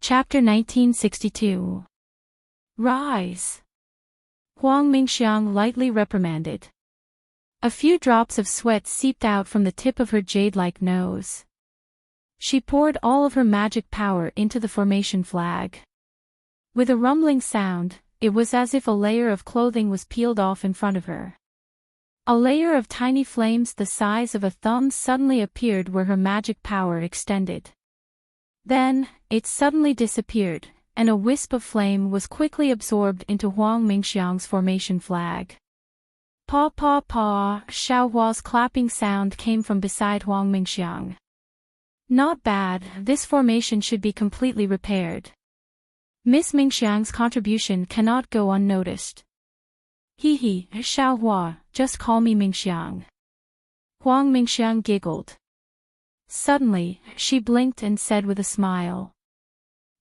Chapter 1962. Rise. Huang Mingxiang lightly reprimanded. A few drops of sweat seeped out from the tip of her jade-like nose. She poured all of her magic power into the formation flag. With a rumbling sound, it was as if a layer of clothing was peeled off in front of her. A layer of tiny flames the size of a thumb suddenly appeared where her magic power extended. Then, it suddenly disappeared, and a wisp of flame was quickly absorbed into Huang Mingxiang's formation flag. Pa pa pa, Xiao Hua's clapping sound came from beside Huang Mingxiang. Not bad, this formation should be completely repaired. Miss Mingxiang's contribution cannot go unnoticed. Hee, Xiao Hua, just call me Mingxiang. Huang Mingxiang giggled. Suddenly, she blinked and said with a smile.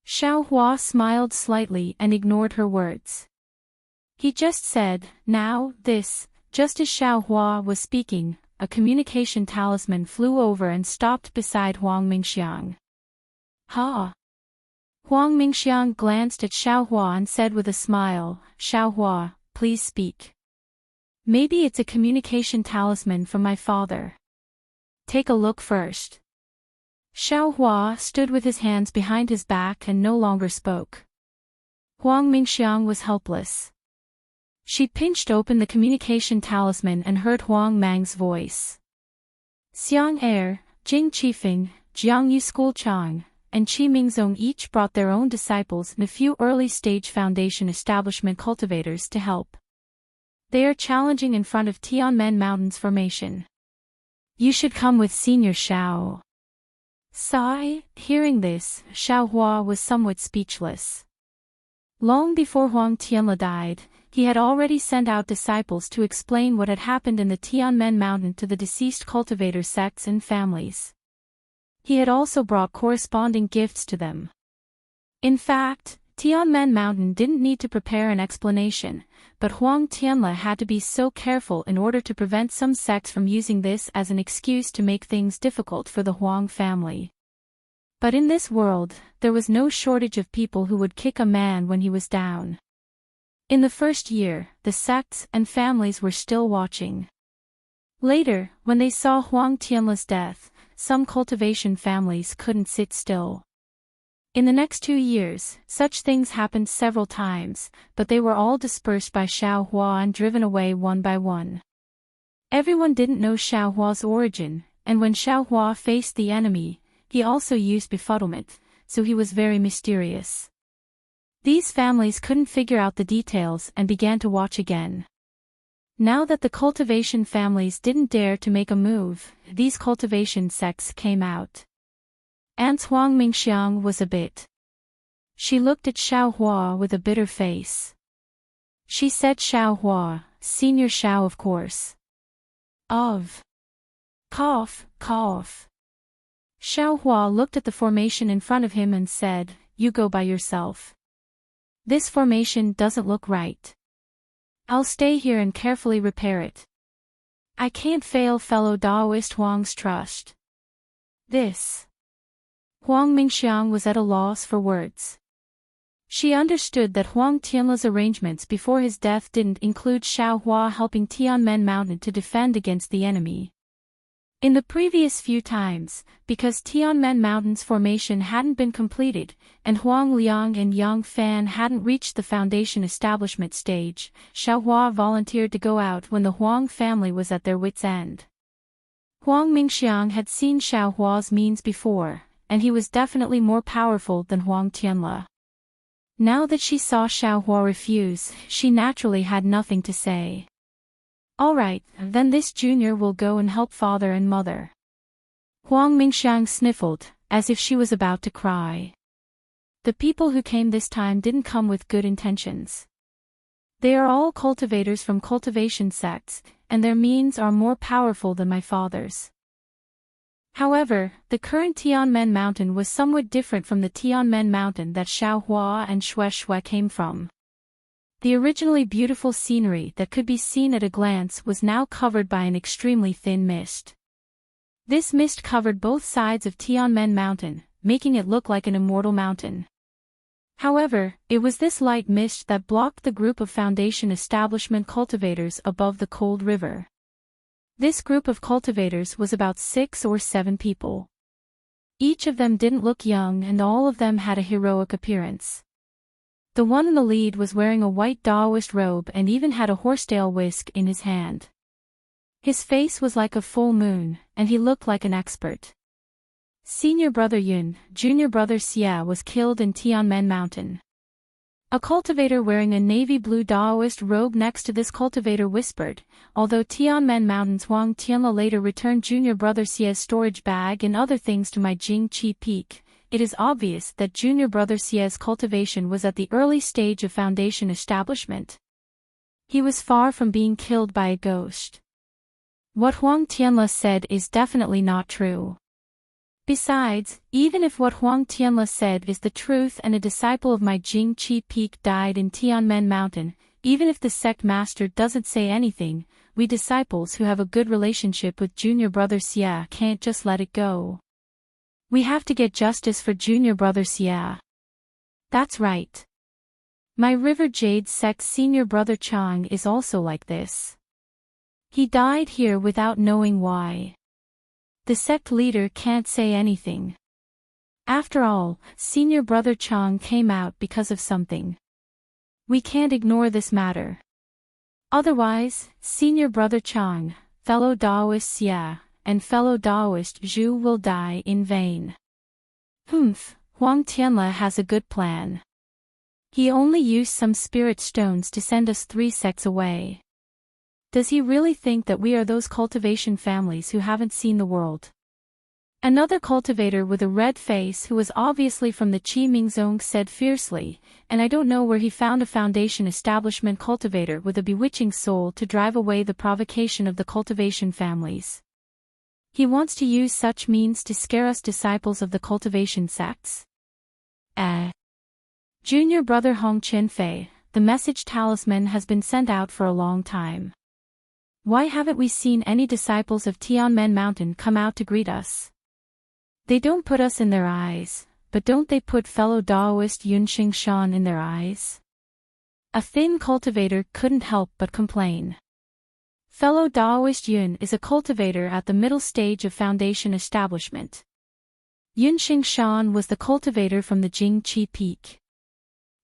Xiao Hua smiled slightly and ignored her words. He just said, now, this. Just as Xiao Hua was speaking, a communication talisman flew over and stopped beside Huang Mingxiang. Ha! Huang Mingxiang glanced at Xiao Hua and said with a smile, Xiao Hua, please speak. Maybe it's a communication talisman from my father. Take a look first. Xiao Hua stood with his hands behind his back and no longer spoke. Huang Mingxiang was helpless. She pinched open the communication talisman and heard Huang Mang's voice. Xiang Er, Jing Qifeng, Jiang Yu School Chang, and Qi Mingzong each brought their own disciples and a few early-stage foundation establishment cultivators to help. They are challenging in front of Tianmen Mountains formation. You should come with Senior Xiao. Sigh, hearing this, Xiao Hua was somewhat speechless. Long before Huang Tianla died, he had already sent out disciples to explain what had happened in the Tianmen Mountain to the deceased cultivator sects and families. He had also brought corresponding gifts to them. In fact, Tianmen Mountain didn't need to prepare an explanation, but Huang Tianla had to be so careful in order to prevent some sects from using this as an excuse to make things difficult for the Huang family. But in this world, there was no shortage of people who would kick a man when he was down. In the first year, the sects and families were still watching. Later, when they saw Huang Tianla's death, some cultivation families couldn't sit still. In the next 2 years, such things happened several times, but they were all dispersed by Xiao Hua and driven away one by one. Everyone didn't know Xiao Hua's origin, and when Xiao Hua faced the enemy, he also used befuddlement, so he was very mysterious. These families couldn't figure out the details and began to watch again. Now that the cultivation families didn't dare to make a move, these cultivation sects came out. Aunt Huang Mingxiang was a bit. She looked at Xiao Hua with a bitter face. She said Xiao Hua, Senior Xiao of course. Of. Cough, cough. Xiao Hua looked at the formation in front of him and said, you go by yourself. This formation doesn't look right. I'll stay here and carefully repair it. I can't fail fellow Daoist Huang's trust. This. Huang Mingxiang was at a loss for words. She understood that Huang Tianla's arrangements before his death didn't include Xiao Hua helping Tianmen Mountain to defend against the enemy. In the previous few times, because Tianmen Mountain's formation hadn't been completed, and Huang Liang and Yang Fan hadn't reached the foundation establishment stage, Xiao Hua volunteered to go out when the Huang family was at their wits' end. Huang Mingxiang had seen Xiao Hua's means before, and he was definitely more powerful than Huang Tianla. Now that she saw Xiao Hua refuse, she naturally had nothing to say. All right, then this junior will go and help father and mother. Huang Mingxiang sniffled, as if she was about to cry. The people who came this time didn't come with good intentions. They are all cultivators from cultivation sects, and their means are more powerful than my father's. However, the current Tianmen Mountain was somewhat different from the Tianmen Mountain that Xiao Hua and Xue Xue came from. The originally beautiful scenery that could be seen at a glance was now covered by an extremely thin mist. This mist covered both sides of Tianmen Mountain, making it look like an immortal mountain. However, it was this light mist that blocked the group of Foundation establishment cultivators above the cold river. This group of cultivators was about 6 or 7 people. Each of them didn't look young and all of them had a heroic appearance. The one in the lead was wearing a white Daoist robe and even had a horsetail whisk in his hand. His face was like a full moon, and he looked like an expert. Senior brother Yun, junior brother Xia was killed in Tianmen Mountain. A cultivator wearing a navy blue Daoist robe next to this cultivator whispered, although Tianmen Mountain's Huang Tianla later returned junior brother Xia's storage bag and other things to my Jingqi Peak, it is obvious that junior brother Xia's cultivation was at the early stage of Foundation establishment. He was far from being killed by a ghost. What Huang Tianla said is definitely not true. Besides, even if what Huang Tianla said is the truth and a disciple of my Jingqi Peak died in Tianmen Mountain, even if the sect master doesn't say anything, we disciples who have a good relationship with junior brother Xia can't just let it go. We have to get justice for junior brother Xia. That's right. My River Jade sect senior brother Chang is also like this. He died here without knowing why. The sect leader can't say anything. After all, senior brother Chang came out because of something. We can't ignore this matter. Otherwise, senior brother Chang, fellow Daoist Xia, and fellow Daoist Zhu will die in vain. Humph, Huang Tianla has a good plan. He only used some spirit stones to send us 3 sects away. Does he really think that we are those cultivation families who haven't seen the world? Another cultivator with a red face who was obviously from the Qiming Zone said fiercely, and I don't know where he found a Foundation establishment cultivator with a bewitching soul to drive away the provocation of the cultivation families. He wants to use such means to scare us disciples of the cultivation sects. Junior brother Hong Qinfei, the message talisman has been sent out for a long time. Why haven't we seen any disciples of Tianmen Mountain come out to greet us? They don't put us in their eyes, but don't they put fellow Daoist Yunxing Shan in their eyes? A thin cultivator couldn't help but complain. Fellow Daoist Yun is a cultivator at the middle stage of Foundation establishment. Yunxing Shan was the cultivator from the Jingqi Peak.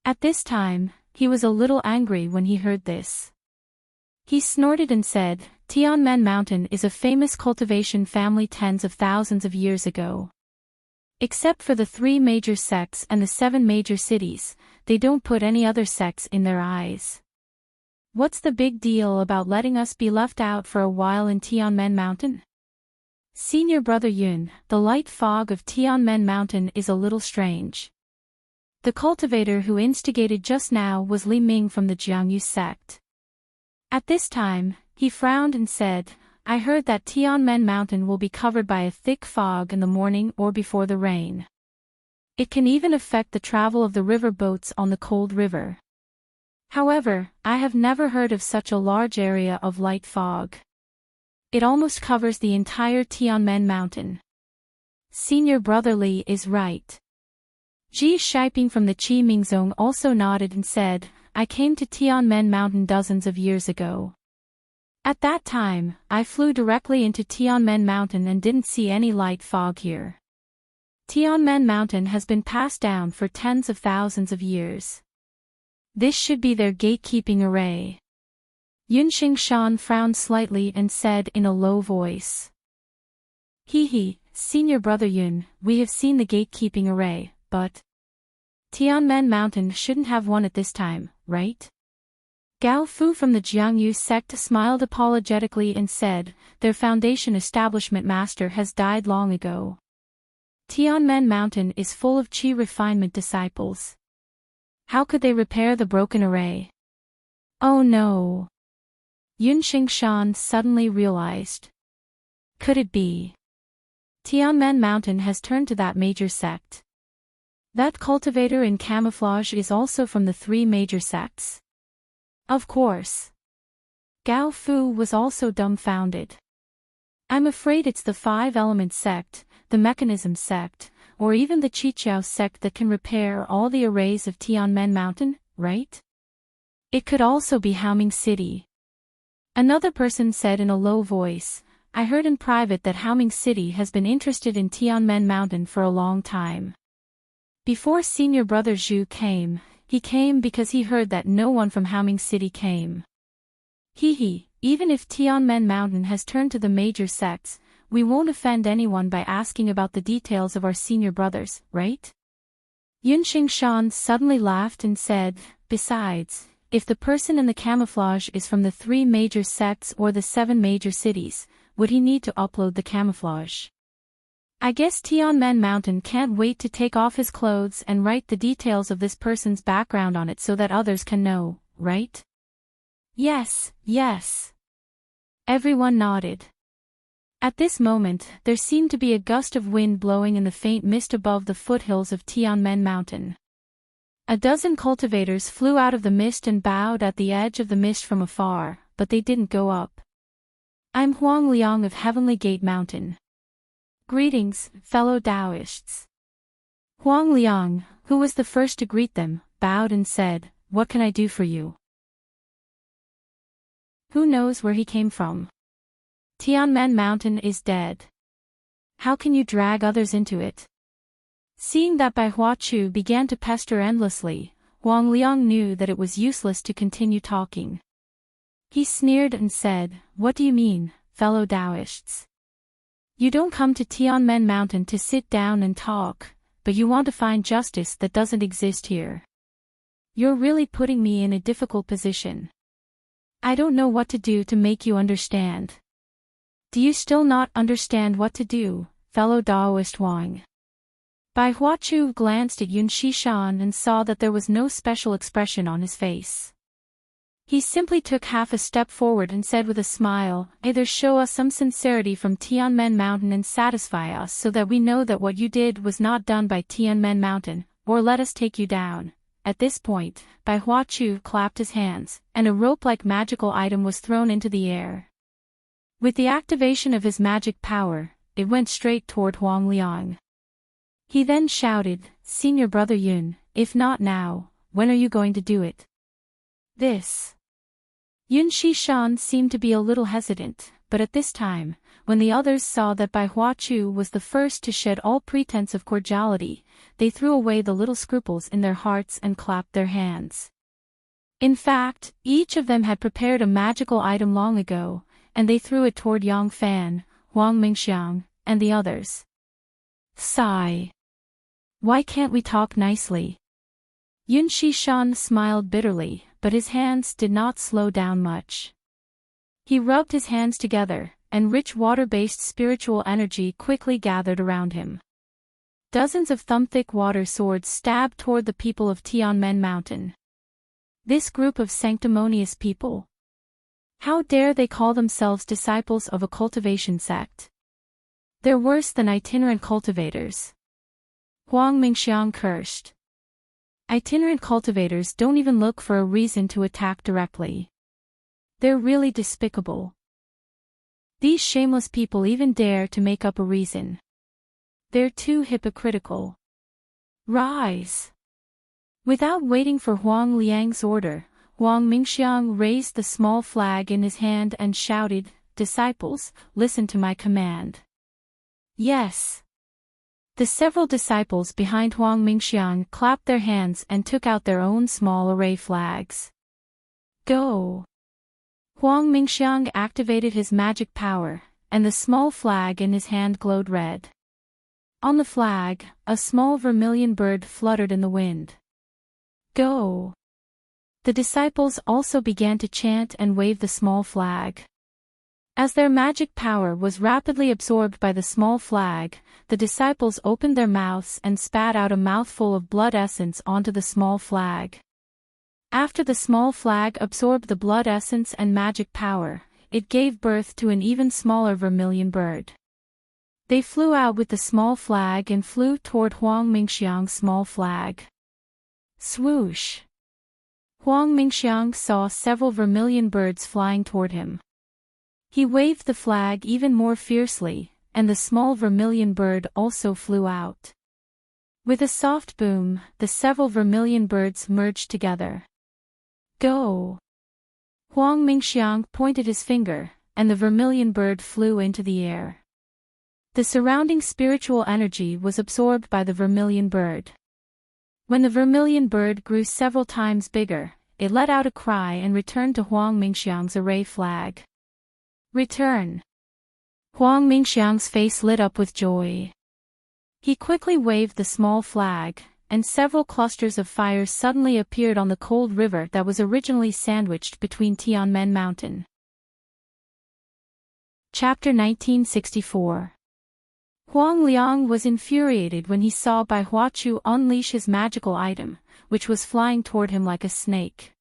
At this time, he was a little angry when he heard this. He snorted and said, Tianmen Mountain is a famous cultivation family tens of thousands of years ago. Except for the 3 major sects and the 7 major cities, they don't put any other sects in their eyes. What's the big deal about letting us be left out for a while in Tianmen Mountain? Senior brother Yun, the light fog of Tianmen Mountain is a little strange. The cultivator who instigated just now was Li Ming from the Jiangyu sect. At this time, he frowned and said, I heard that Tianmen Mountain will be covered by a thick fog in the morning or before the rain. It can even affect the travel of the river boats on the cold river. However, I have never heard of such a large area of light fog. It almost covers the entire Tianmen Mountain. Senior brother Li is right. Ji Shiping from the Qiming Zone also nodded and said, I came to Tianmen Mountain dozens of years ago. At that time, I flew directly into Tianmen Mountain and didn't see any light fog here. Tianmen Mountain has been passed down for tens of thousands of years. This should be their gatekeeping array. Yunxing Shan frowned slightly and said in a low voice. He, senior brother Yun, we have seen the gatekeeping array, but Tianmen Mountain shouldn't have one at this time, right? Gao Fu from the Jiangyu sect smiled apologetically and said, their Foundation establishment master has died long ago. Tianmen Mountain is full of Qi refinement disciples. How could they repair the broken array? Oh no! Yunxing Shan suddenly realized. Could it be? Tianmen Mountain has turned to that major sect. That cultivator in camouflage is also from the 3 major sects. Of course. Gao Fu was also dumbfounded. I'm afraid it's the 5-element sect, the mechanism sect, or even the Chiqiao sect that can repair all the arrays of Tianmen Mountain, right? It could also be Haoming City. Another person said in a low voice, I heard in private that Haoming City has been interested in Tianmen Mountain for a long time. Before senior brother Zhu came, he came because he heard that no one from Haoming City came. Even if Tianmen Mountain has turned to the major sects, we won't offend anyone by asking about the details of our senior brothers, right? Yun Xingshan suddenly laughed and said, besides, if the person in the camouflage is from the 3 major sects or the 7 major cities, would he need to upload the camouflage? I guess Tianmen Mountain can't wait to take off his clothes and write the details of this person's background on it so that others can know, right? Yes. Everyone nodded. At this moment, there seemed to be a gust of wind blowing in the faint mist above the foothills of Tianmen Mountain. A dozen cultivators flew out of the mist and bowed at the edge of the mist from afar, but they didn't go up. I'm Huang Liang of Heavenly Gate Mountain. Greetings, fellow Taoists. Huang Liang, who was the first to greet them, bowed and said, what can I do for you? Who knows where he came from? Tianmen Mountain is dead. How can you drag others into it? Seeing that Bai Huachu began to pester endlessly, Huang Liang knew that it was useless to continue talking. He sneered and said, what do you mean, fellow Taoists? You don't come to Tianmen Mountain to sit down and talk, but you want to find justice that doesn't exist here. You're really putting me in a difficult position. I don't know what to do to make you understand. Do you still not understand what to do, fellow Taoist Huang? Bai Huachu glanced at Yun Xishan and saw that there was no special expression on his face. He simply took half a step forward and said with a smile, either show us some sincerity from Tianmen Mountain and satisfy us so that we know that what you did was not done by Tianmen Mountain, or let us take you down. At this point, Bai Huachu clapped his hands, and a rope-like magical item was thrown into the air. With the activation of his magic power, it went straight toward Huang Liang. He then shouted, Senior Brother Yun, if not now, when are you going to do it? This. Yun Xishan seemed to be a little hesitant, but at this time, when the others saw that Bai Huachu was the first to shed all pretense of cordiality, they threw away the little scruples in their hearts and clapped their hands. In fact, each of them had prepared a magical item long ago, and they threw it toward Yang Fan, Huang Mingxiang, and the others. Sigh. Why can't we talk nicely? Yun Xishan smiled bitterly, but his hands did not slow down much. He rubbed his hands together, and rich water-based spiritual energy quickly gathered around him. Dozens of thumb-thick water swords stabbed toward the people of Tianmen Mountain. This group of sanctimonious people. How dare they call themselves disciples of a cultivation sect? They're worse than itinerant cultivators. Huang Mingxiang cursed. Itinerant cultivators don't even look for a reason to attack directly. They're really despicable. These shameless people even dare to make up a reason. They're too hypocritical. Rise! Without waiting for Huang Liang's order, Huang Mingxiang raised the small flag in his hand and shouted, Disciples, listen to my command. Yes. The several disciples behind Huang Mingxiang clapped their hands and took out their own small array flags. Go! Huang Mingxiang activated his magic power, and the small flag in his hand glowed red. On the flag, a small vermilion bird fluttered in the wind. Go! The disciples also began to chant and wave the small flag. As their magic power was rapidly absorbed by the small flag, the disciples opened their mouths and spat out a mouthful of blood essence onto the small flag. After the small flag absorbed the blood essence and magic power, it gave birth to an even smaller vermilion bird. They flew out with the small flag and flew toward Huang Mingxiang's small flag. Swoosh! Huang Mingxiang saw several vermilion birds flying toward him. He waved the flag even more fiercely, and the small vermilion bird also flew out. With a soft boom, the several vermilion birds merged together. Go! Huang Mingxiang pointed his finger, and the vermilion bird flew into the air. The surrounding spiritual energy was absorbed by the vermilion bird. When the vermilion bird grew several times bigger, it let out a cry and returned to Huang Mingxiang's array flag. Return! Huang Mingxiang's face lit up with joy. He quickly waved the small flag, and several clusters of fires suddenly appeared on the cold river that was originally sandwiched between Tianmen Mountain. Chapter 1964. Huang Liang was infuriated when he saw Bai Huachu unleash his magical item, which was flying toward him like a snake.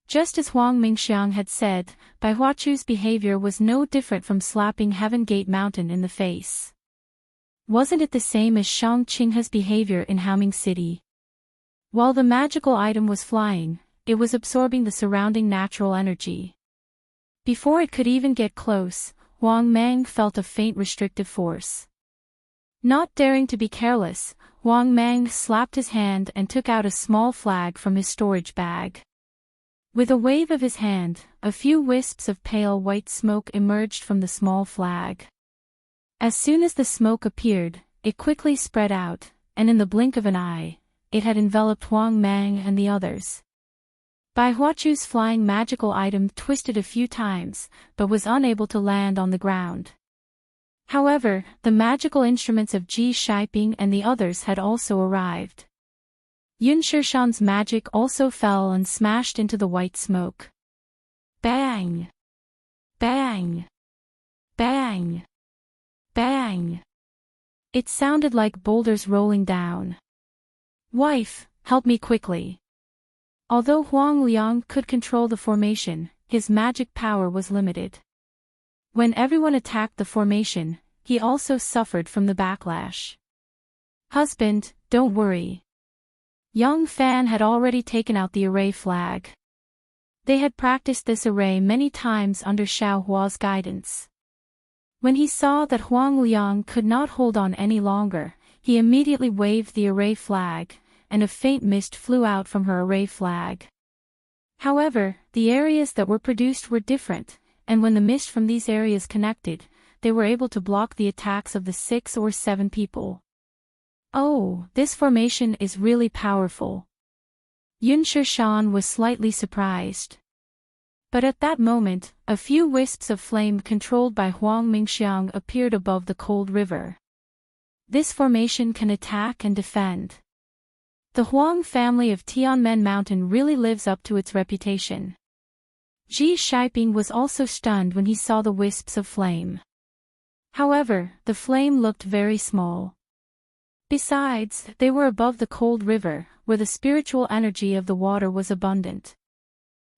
Just as Huang Mingxiang had said, Bai Huachu's behavior was no different from slapping Heaven Gate Mountain in the face. Wasn't it the same as Shang Qinghe's behavior in Haoming City? While the magical item was flying, it was absorbing the surrounding natural energy. Before it could even get close, Huang Mang felt a faint restrictive force. Not daring to be careless, Huang Mang slapped his hand and took out a small flag from his storage bag. With a wave of his hand, a few wisps of pale white smoke emerged from the small flag. As soon as the smoke appeared, it quickly spread out, and in the blink of an eye, it had enveloped Huang Mang and the others. Bai Huachu's flying magical item twisted a few times, but was unable to land on the ground. However, the magical instruments of Ji Shiping and the others had also arrived. Yun Shirshan's magic also fell and smashed into the white smoke. Bang! Bang! Bang! Bang! It sounded like boulders rolling down. Wife, help me quickly. Although Huang Liang could control the formation, his magic power was limited. When everyone attacked the formation, he also suffered from the backlash. Husband, don't worry. Young Fan had already taken out the array flag. They had practiced this array many times under Xiao Hua's guidance. When he saw that Huang Liang could not hold on any longer, he immediately waved the array flag, and a faint mist flew out from her array flag. However, the areas that were produced were different, and when the mist from these areas connected, they were able to block the attacks of the 6 or 7 people. Oh, this formation is really powerful. Yun Shirshan was slightly surprised. But at that moment, a few wisps of flame controlled by Huang Mingxiang appeared above the cold river. This formation can attack and defend. The Huang family of Tianmen Mountain really lives up to its reputation. Ji Shiping was also stunned when he saw the wisps of flame. However, the flame looked very small. Besides, they were above the cold river, where the spiritual energy of the water was abundant.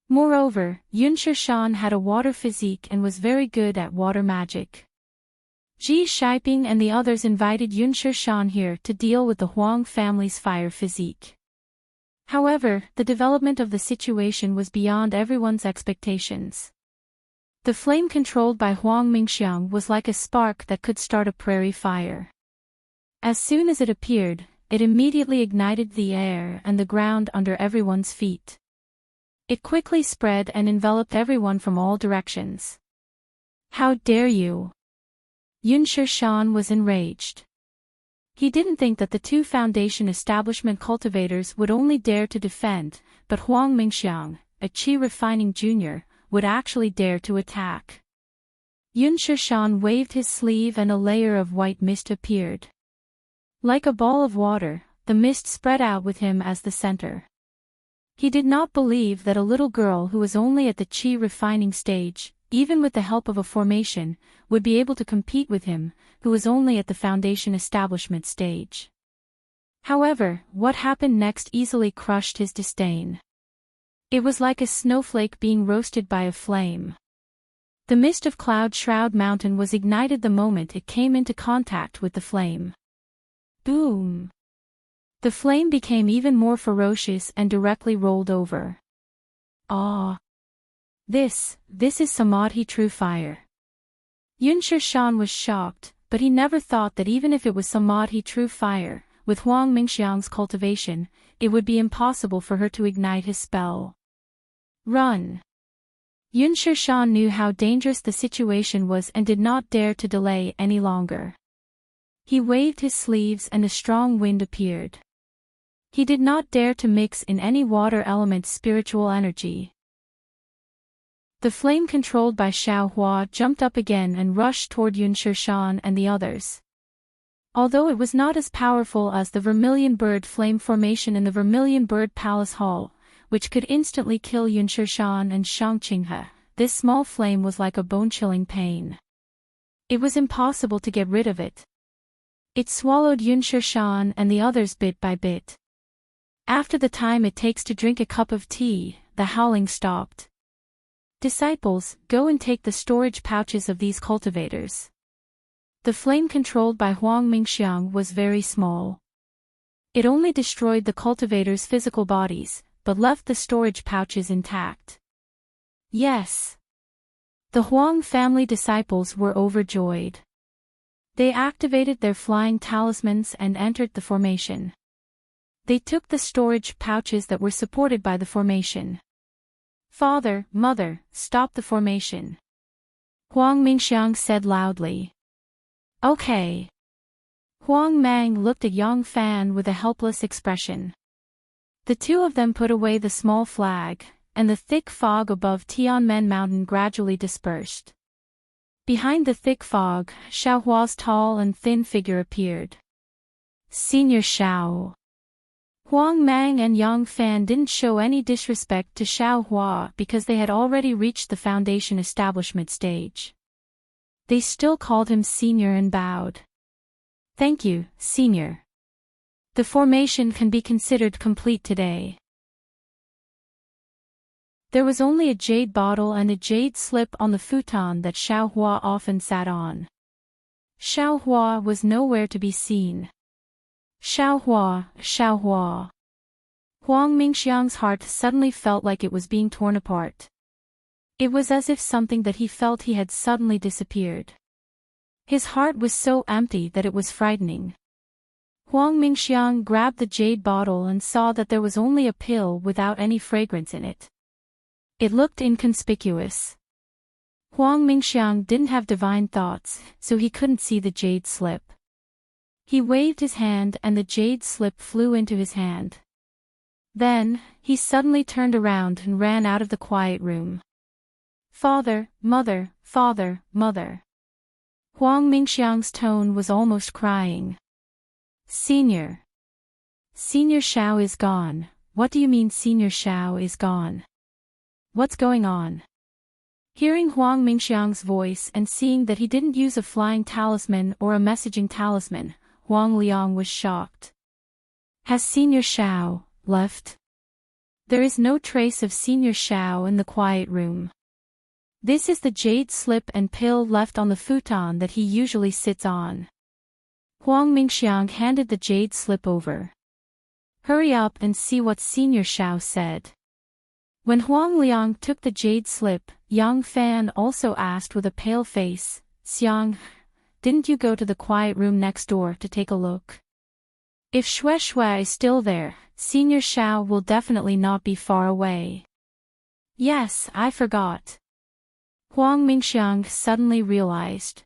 Moreover, Yun Shirshan had a water physique and was very good at water magic. Ji Shiping and the others invited Yun Shirshan here to deal with the Huang family's fire physique. However, the development of the situation was beyond everyone's expectations. The flame controlled by Huang Mingxiang was like a spark that could start a prairie fire. As soon as it appeared, it immediately ignited the air and the ground under everyone's feet. It quickly spread and enveloped everyone from all directions. How dare you! Yun Shirshan was enraged. He didn't think that the 2 Foundation establishment cultivators would only dare to defend, but Huang Mingxiang, a Qi refining junior, would actually dare to attack. Yun Shirshan waved his sleeve and a layer of white mist appeared. Like a ball of water, the mist spread out with him as the center. He did not believe that a little girl who was only at the Qi refining stage, even with the help of a formation, would be able to compete with him, who was only at the Foundation establishment stage. However, what happened next easily crushed his disdain. It was like a snowflake being roasted by a flame. The mist of Cloud Shroud Mountain was ignited the moment it came into contact with the flame. Boom! The flame became even more ferocious and directly rolled over. Ah! This is Samadhi true fire. Yun Shirshan was shocked, but he never thought that even if it was Samadhi true fire, with Huang Mingxiang's cultivation, it would be impossible for her to ignite his spell. Run! Yun Shirshan knew how dangerous the situation was and did not dare to delay any longer. He waved his sleeves and a strong wind appeared. He did not dare to mix in any water element's spiritual energy. The flame controlled by Xiao Hua jumped up again and rushed toward Yun Shirshan and the others. Although it was not as powerful as the Vermilion Bird flame formation in the Vermilion Bird Palace Hall, which could instantly kill Yun Shirshan and Shang Qinghe, this small flame was like a bone-chilling pain. It was impossible to get rid of it. It swallowed Yun Shirshan and the others bit by bit. After the time it takes to drink a cup of tea, the howling stopped. Disciples, go and take the storage pouches of these cultivators. The flame controlled by Huang Mingxiang was very small. It only destroyed the cultivators' physical bodies, but left the storage pouches intact. Yes. The Huang family disciples were overjoyed. They activated their flying talismans and entered the formation. They took the storage pouches that were supported by the formation. Father, Mother, stop the formation. Huang Mingxiang said loudly. Okay. Huang Mang looked at Yang Fan with a helpless expression. The two of them put away the small flag, and the thick fog above Tianmen Mountain gradually dispersed. Behind the thick fog, Xiao Hua's tall and thin figure appeared. Senior Xiao. Huang Mang and Yang Fan didn't show any disrespect to Xiao Hua because they had already reached the foundation establishment stage. They still called him Senior and bowed. Thank you, Senior. The formation can be considered complete today. There was only a jade bottle and a jade slip on the futon that Xiao Hua often sat on. Xiao Hua was nowhere to be seen. Xiao Hua, Xiao Hua. Huang Mingxiang's heart suddenly felt like it was being torn apart. It was as if something that he felt he had suddenly disappeared. His heart was so empty that it was frightening. Huang Mingxiang grabbed the jade bottle and saw that there was only a pill without any fragrance in it. It looked inconspicuous. Huang Mingxiang didn't have divine thoughts, so he couldn't see the jade slip. He waved his hand and the jade slip flew into his hand. Then, he suddenly turned around and ran out of the quiet room. Father, Mother, Father, Mother. Huang Mingxiang's tone was almost crying. Senior. Senior Xiao is gone. What do you mean Senior Xiao is gone? What's going on? Hearing Huang Mingxiang's voice and seeing that he didn't use a flying talisman or a messaging talisman, Huang Liang was shocked. Has Senior Xiao left? There is no trace of Senior Xiao in the quiet room. This is the jade slip and pill left on the futon that he usually sits on. Huang Mingxiang handed the jade slip over. Hurry up and see what Senior Xiao said. When Huang Liang took the jade slip, Yang Fan also asked with a pale face, Xiang, didn't you go to the quiet room next door to take a look? If Xue Xue is still there, Senior Xiao will definitely not be far away. Yes, I forgot. Huang Mingxiang suddenly realized.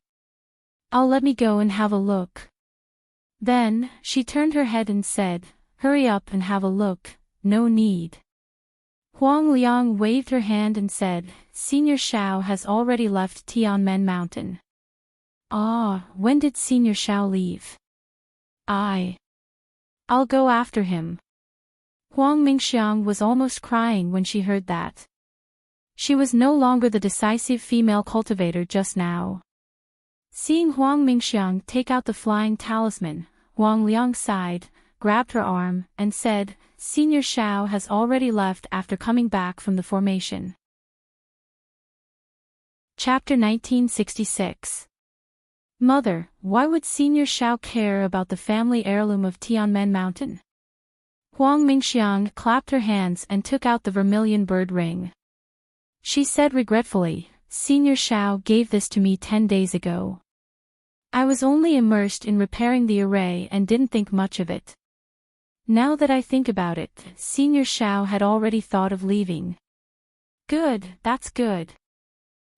Let me go and have a look. Then, she turned her head and said, hurry up and have a look, no need. Huang Liang waved her hand and said, Senior Xiao has already left Tianmen Mountain. When did Senior Xiao leave? I'll go after him. Huang Mingxiang was almost crying when she heard that. She was no longer the decisive female cultivator just now. Seeing Huang Mingxiang take out the flying talisman, Huang Liang sighed, grabbed her arm, and said, Senior Xiao has already left after coming back from the formation. Chapter 1966. Mother, why would Senior Xiao care about the family heirloom of Tianmen Mountain? Huang Mingxiang clapped her hands and took out the vermilion bird ring. She said regretfully, Senior Xiao gave this to me 10 days ago. I was only immersed in repairing the array and didn't think much of it. Now that I think about it, Senior Xiao had already thought of leaving. Good, that's good.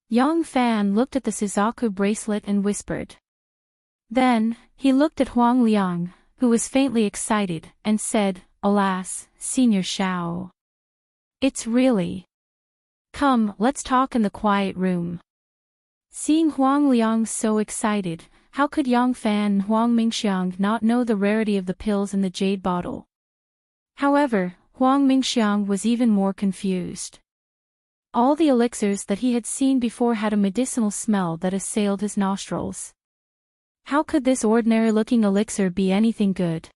Yang Fan looked at the Suzaku bracelet and whispered. Then, he looked at Huang Liang, who was faintly excited, and said, Alas, Senior Xiao. It's really. Come, let's talk in the quiet room. Seeing Huang Liang so excited, how could Yang Fan and Huang Mingxiang not know the rarity of the pills in the jade bottle? However, Huang Mingxiang was even more confused. All the elixirs that he had seen before had a medicinal smell that assailed his nostrils. How could this ordinary-looking elixir be anything good?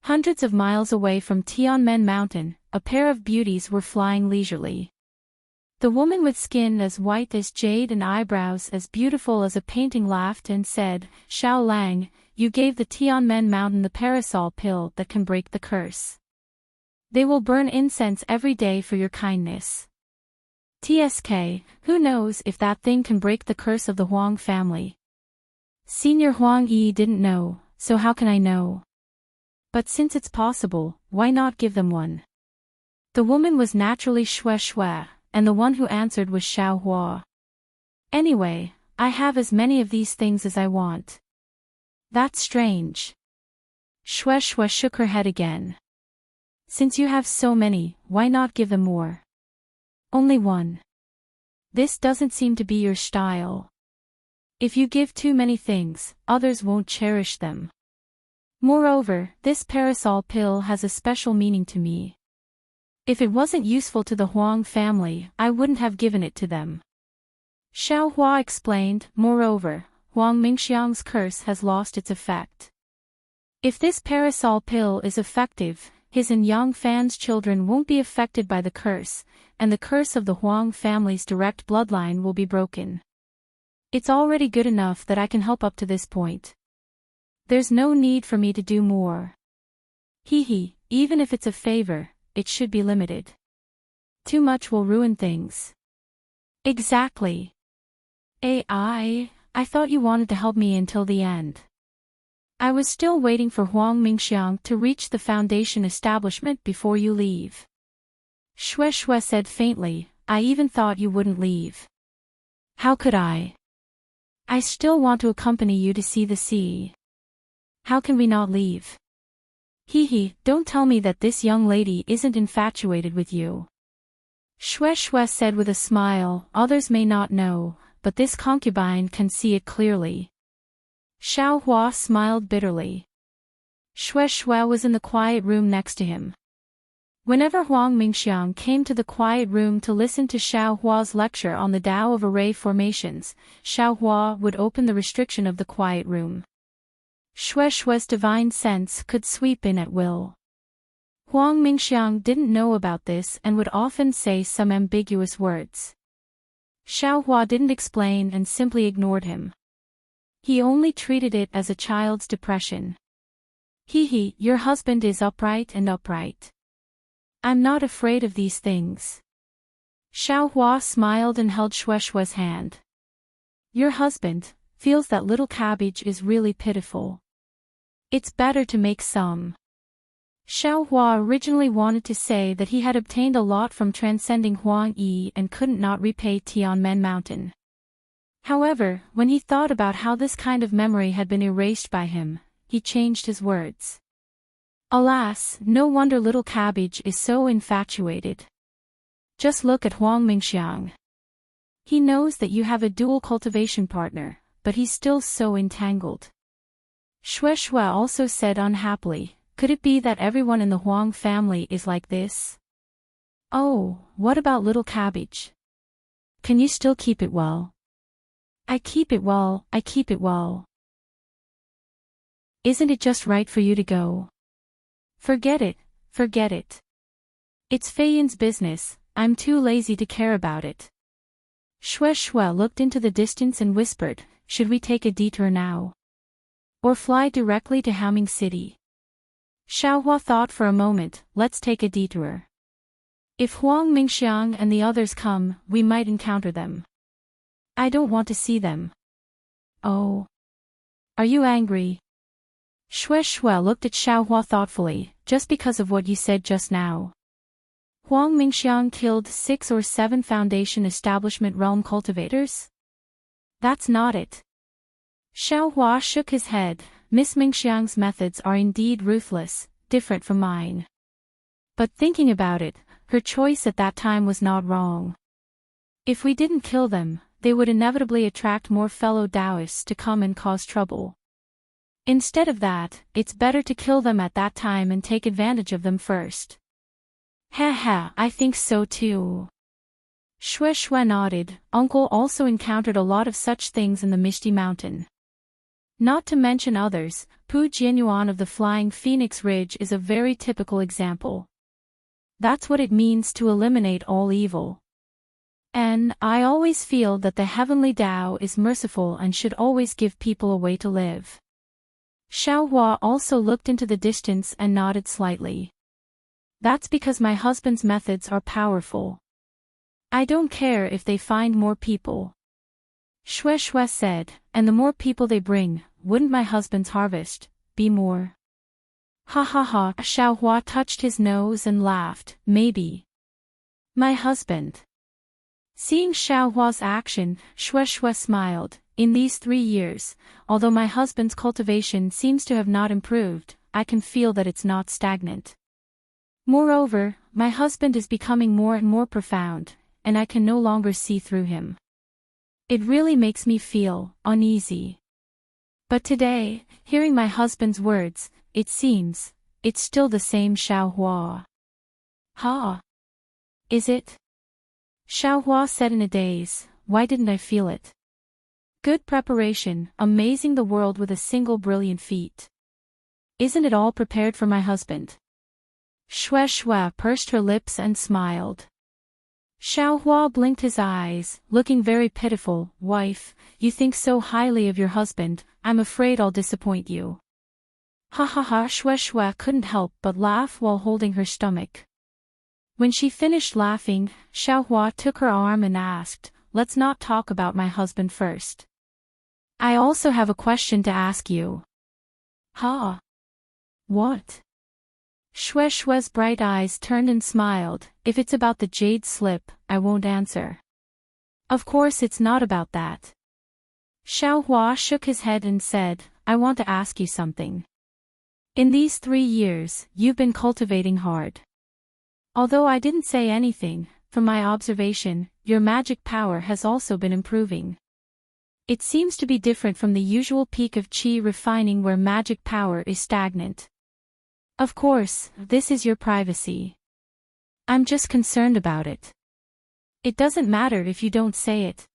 Hundreds of miles away from Tianmen Mountain, a pair of beauties were flying leisurely. The woman with skin as white as jade and eyebrows as beautiful as a painting laughed and said, Xiao Lang, you gave the Tianmen Mountain the parasol pill that can break the curse. They will burn incense every day for your kindness. TSK, who knows if that thing can break the curse of the Huang family? Senior Huang Yi didn't know, so how can I know? But since it's possible, why not give them one? The woman was naturally Xue Xue, and the one who answered was Xiao Hua. Anyway, I have as many of these things as I want. That's strange. Xue Xue shook her head again. Since you have so many, why not give them more? Only one. This doesn't seem to be your style. If you give too many things, others won't cherish them. Moreover, this parasol pill has a special meaning to me. If it wasn't useful to the Huang family, I wouldn't have given it to them. Xiao Hua explained, moreover, Huang Mingxiang's curse has lost its effect. If this parasol pill is effective, his and Yang Fan's children won't be affected by the curse, and the curse of the Huang family's direct bloodline will be broken. It's already good enough that I can help up to this point. There's no need for me to do more. Hee, even if it's a favor, it should be limited. Too much will ruin things. Exactly. I thought you wanted to help me until the end. I was still waiting for Huang Mingxiang to reach the foundation establishment before you leave. Xue Xue said faintly, I even thought you wouldn't leave. How could I? I still want to accompany you to see the sea. How can we not leave? Hee, don't tell me that this young lady isn't infatuated with you. Xue Xue said with a smile, others may not know, but this concubine can see it clearly. Xiao Hua smiled bitterly. Xue Xue was in the quiet room next to him. Whenever Huang Mingxiang came to the quiet room to listen to Xiao Hua's lecture on the Tao of array formations, Xiao Hua would open the restriction of the quiet room. Xue Xue's divine sense could sweep in at will. Huang Mingxiang didn't know about this and would often say some ambiguous words. Xiao Hua didn't explain and simply ignored him. He only treated it as a child's depression. Hee, your husband is upright. I'm not afraid of these things. Xiao Hua smiled and held Xue Xue's hand. Your husband feels that little cabbage is really pitiful. It's better to make some. Xiao Hua originally wanted to say that he had obtained a lot from transcending Huang Yi and couldn't not repay Tianmen Mountain. However, when he thought about how this kind of memory had been erased by him, he changed his words. Alas, no wonder little cabbage is so infatuated. Just look at Huang Mingxiang. He knows that you have a dual cultivation partner, but he's still so entangled. Xue Xue also said unhappily, could it be that everyone in the Huang family is like this? Oh, what about little cabbage? Can you still keep it well? I keep it well. Isn't it just right for you to go? Forget it. It's Fei Yin's business, I'm too lazy to care about it. Xue Xue looked into the distance and whispered, should we take a detour now? Or fly directly to Haoming City? Xiao Hua thought for a moment, let's take a detour. If Huang Mingxiang and the others come, we might encounter them. I don't want to see them. Oh. Are you angry? Shui looked at Xiaohua thoughtfully, just because of what you said just now. Huang Mingxiang killed 6 or 7 Foundation Establishment realm cultivators? That's not it. Xiaohua shook his head. Miss Mingxiang's methods are indeed ruthless, different from mine. But thinking about it, her choice at that time was not wrong. If we didn't kill them, they would inevitably attract more fellow Taoists to come and cause trouble. Instead of that, it's better to kill them at that time and take advantage of them first. I think so too. Shui nodded. Uncle also encountered a lot of such things in the Misty Mountain. Not to mention others, Pu Jianyuan of the Flying Phoenix Ridge is a very typical example. That's what it means to eliminate all evil. And I always feel that the heavenly Tao is merciful and should always give people a way to live. Xiaohua also looked into the distance and nodded slightly. That's because my husband's methods are powerful. I don't care if they find more people. Shui said, and the more people they bring, wouldn't my husband's harvest be more? Ha. Xiaohua touched his nose and laughed. Maybe. My husband. Seeing Xiaohua's action, Shui smiled. In these 3 years, although my husband's cultivation seems to have not improved, I can feel that it's not stagnant. Moreover, my husband is becoming more and more profound, and I can no longer see through him. It really makes me feel uneasy. But today, hearing my husband's words, it seems, it's still the same Xiaohua. Ha! Is it? Xiaohua said in a daze. Why didn't I feel it? Good preparation, amazing the world with a single brilliant feat. Isn't it all prepared for my husband? Shui pursed her lips and smiled. Xiaohua blinked his eyes, looking very pitiful. Wife, you think so highly of your husband, I'm afraid I'll disappoint you. Ha. Shui couldn't help but laugh while holding her stomach. When she finished laughing, Xiaohua took her arm and asked, let's not talk about my husband first. I also have a question to ask you. Ha. What? Shui's bright eyes turned and smiled. If it's about the jade slip, I won't answer. Of course it's not about that. Xiaohua shook his head and said, I want to ask you something. In these 3 years, you've been cultivating hard. Although I didn't say anything, from my observation, your magic power has also been improving. It seems to be different from the usual peak of qi refining where magic power is stagnant. Of course, this is your privacy. I'm just concerned about it. It doesn't matter if you don't say it.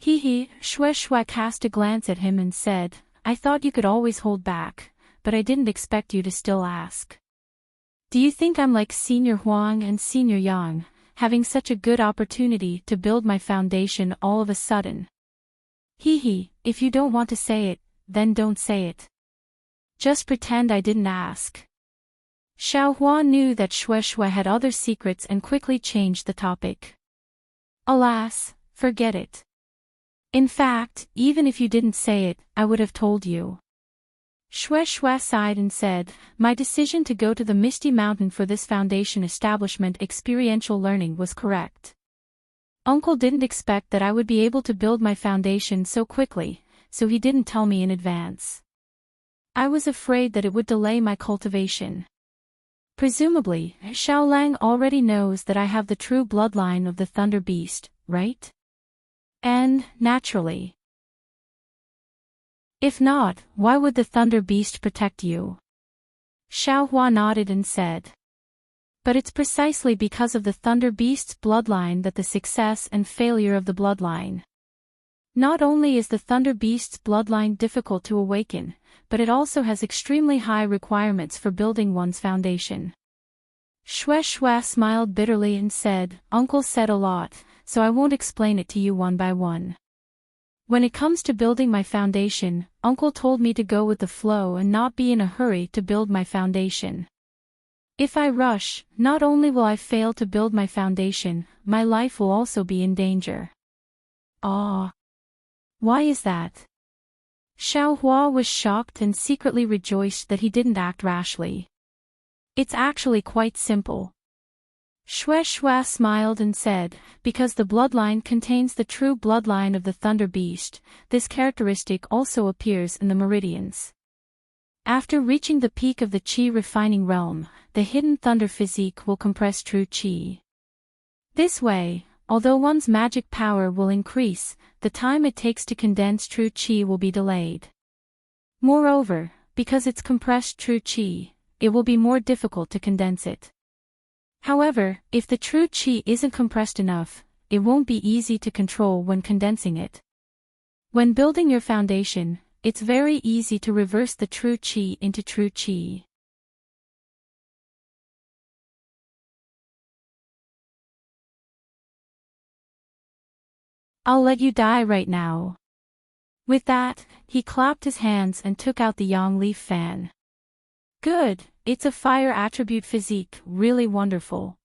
Shui cast a glance at him and said, I thought you could always hold back, but I didn't expect you to still ask. Do you think I'm like Senior Huang and Senior Yang, having such a good opportunity to build my foundation all of a sudden? If you don't want to say it, then don't say it. Just pretend I didn't ask. Xiaohua knew that Shui had other secrets and quickly changed the topic. Alas, forget it. In fact, even if you didn't say it, I would have told you. Shui sighed and said, my decision to go to the Misty Mountain for this foundation establishment experiential learning was correct. Uncle didn't expect that I would be able to build my foundation so quickly, so he didn't tell me in advance. I was afraid that it would delay my cultivation. Presumably, Xiaolang already knows that I have the true bloodline of the Thunder Beast, right? And, naturally. If not, why would the Thunder Beast protect you? Xiaohua nodded and said. But it's precisely because of the Thunder Beast's bloodline that the success and failure of the bloodline. Not only is the Thunder Beast's bloodline difficult to awaken, but it also has extremely high requirements for building one's foundation. Shui smiled bitterly and said, Uncle said a lot, so I won't explain it to you one by one. When it comes to building my foundation, Uncle told me to go with the flow and not be in a hurry to build my foundation. If I rush, not only will I fail to build my foundation, my life will also be in danger. Ah. Why is that? Xiaohua was shocked and secretly rejoiced that he didn't act rashly. It's actually quite simple. Xue Xue smiled and said, because the bloodline contains the true bloodline of the Thunder Beast, this characteristic also appears in the meridians. After reaching the peak of the Qi refining realm, the hidden thunder physique will compress true Qi. This way, although one's magic power will increase, the time it takes to condense true Qi will be delayed. Moreover, because it's compressed true Qi, it will be more difficult to condense it. However, if the true Qi isn't compressed enough, it won't be easy to control when condensing it. When building your foundation, it's very easy to reverse the true Qi into true Qi. I'll let you die right now. With that, he clapped his hands and took out the yang leaf fan. Good, it's a fire attribute physique, really wonderful.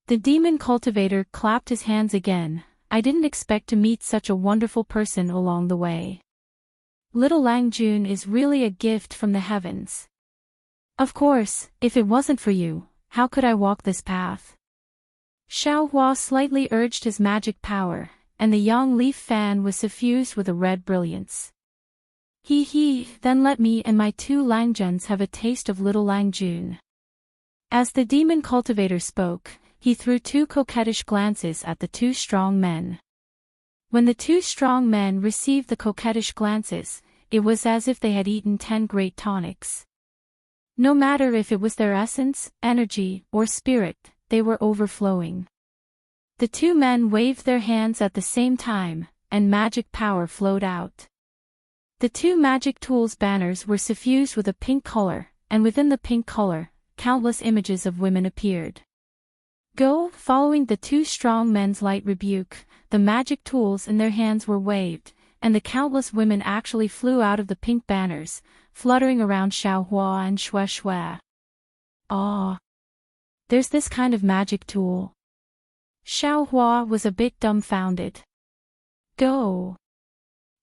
The demon cultivator clapped his hands again. I didn't expect to meet such a wonderful person along the way. Little Lang Jun is really a gift from the heavens. Of course, if it wasn't for you, how could I walk this path? Xiaohua slightly urged his magic power, and the yang leaf fan was suffused with a red brilliance. Then let me and my 2 Langjuns have a taste of Little Lang Jun. As the demon cultivator spoke, he threw 2 coquettish glances at the 2 strong men. When the 2 strong men received the coquettish glances, it was as if they had eaten 10 great tonics. No matter if it was their essence, energy, or spirit, they were overflowing. The 2 men waved their hands at the same time, and magic power flowed out. The 2 magic tools banners were suffused with a pink color, and within the pink color, countless images of women appeared. Following the 2 strong men's light rebuke, the magic tools in their hands were waved, and the countless women actually flew out of the pink banners, fluttering around Xiaohua and Xue Xue. Ah! There's this kind of magic tool. Xiaohua was a bit dumbfounded.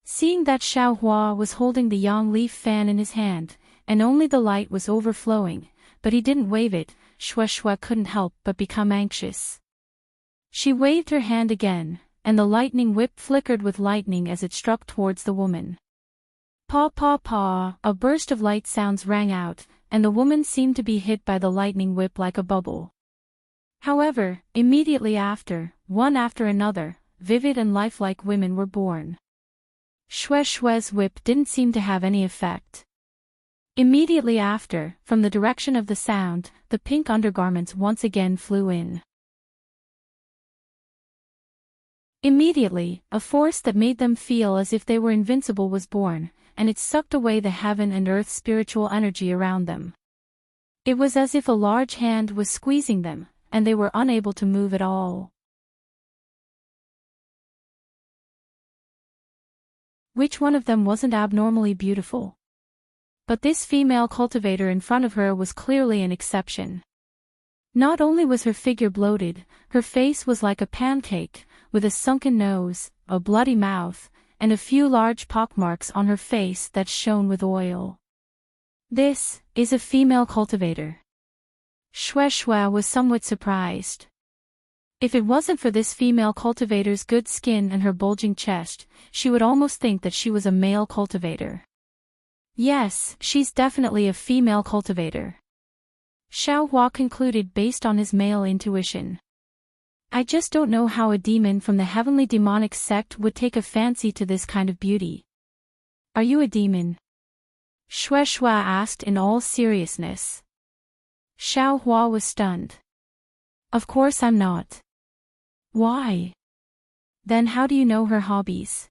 Seeing that Xiaohua was holding the yang leaf fan in his hand, and only the light was overflowing, but he didn't wave it, Xue Xue couldn't help but become anxious. She waved her hand again, and the lightning whip flickered with lightning as it struck towards the woman. Pa pa pa, a burst of light sounds rang out, and the woman seemed to be hit by the lightning whip like a bubble. However, immediately after, one after another, vivid and lifelike women were born. Xue Xue's whip didn't seem to have any effect. Immediately after, from the direction of the sound, the pink undergarments once again flew in. Immediately, a force that made them feel as if they were invincible was born, and it sucked away the heaven and earth spiritual energy around them. It was as if a large hand was squeezing them, and they were unable to move at all. Which one of them wasn't abnormally beautiful? But this female cultivator in front of her was clearly an exception. Not only was her figure bloated, her face was like a pancake, with a sunken nose, a bloody mouth, and a few large pockmarks on her face that shone with oil. This is a female cultivator. Xue Xue was somewhat surprised. If it wasn't for this female cultivator's good skin and her bulging chest, she would almost think that she was a male cultivator. Yes, she's definitely a female cultivator. Xiaohua concluded based on his male intuition. I just don't know how a demon from the heavenly demonic sect would take a fancy to this kind of beauty. Are you a demon? Xue Xue asked in all seriousness. Xiaohua was stunned. Of course I'm not. Why? Then how do you know her hobbies?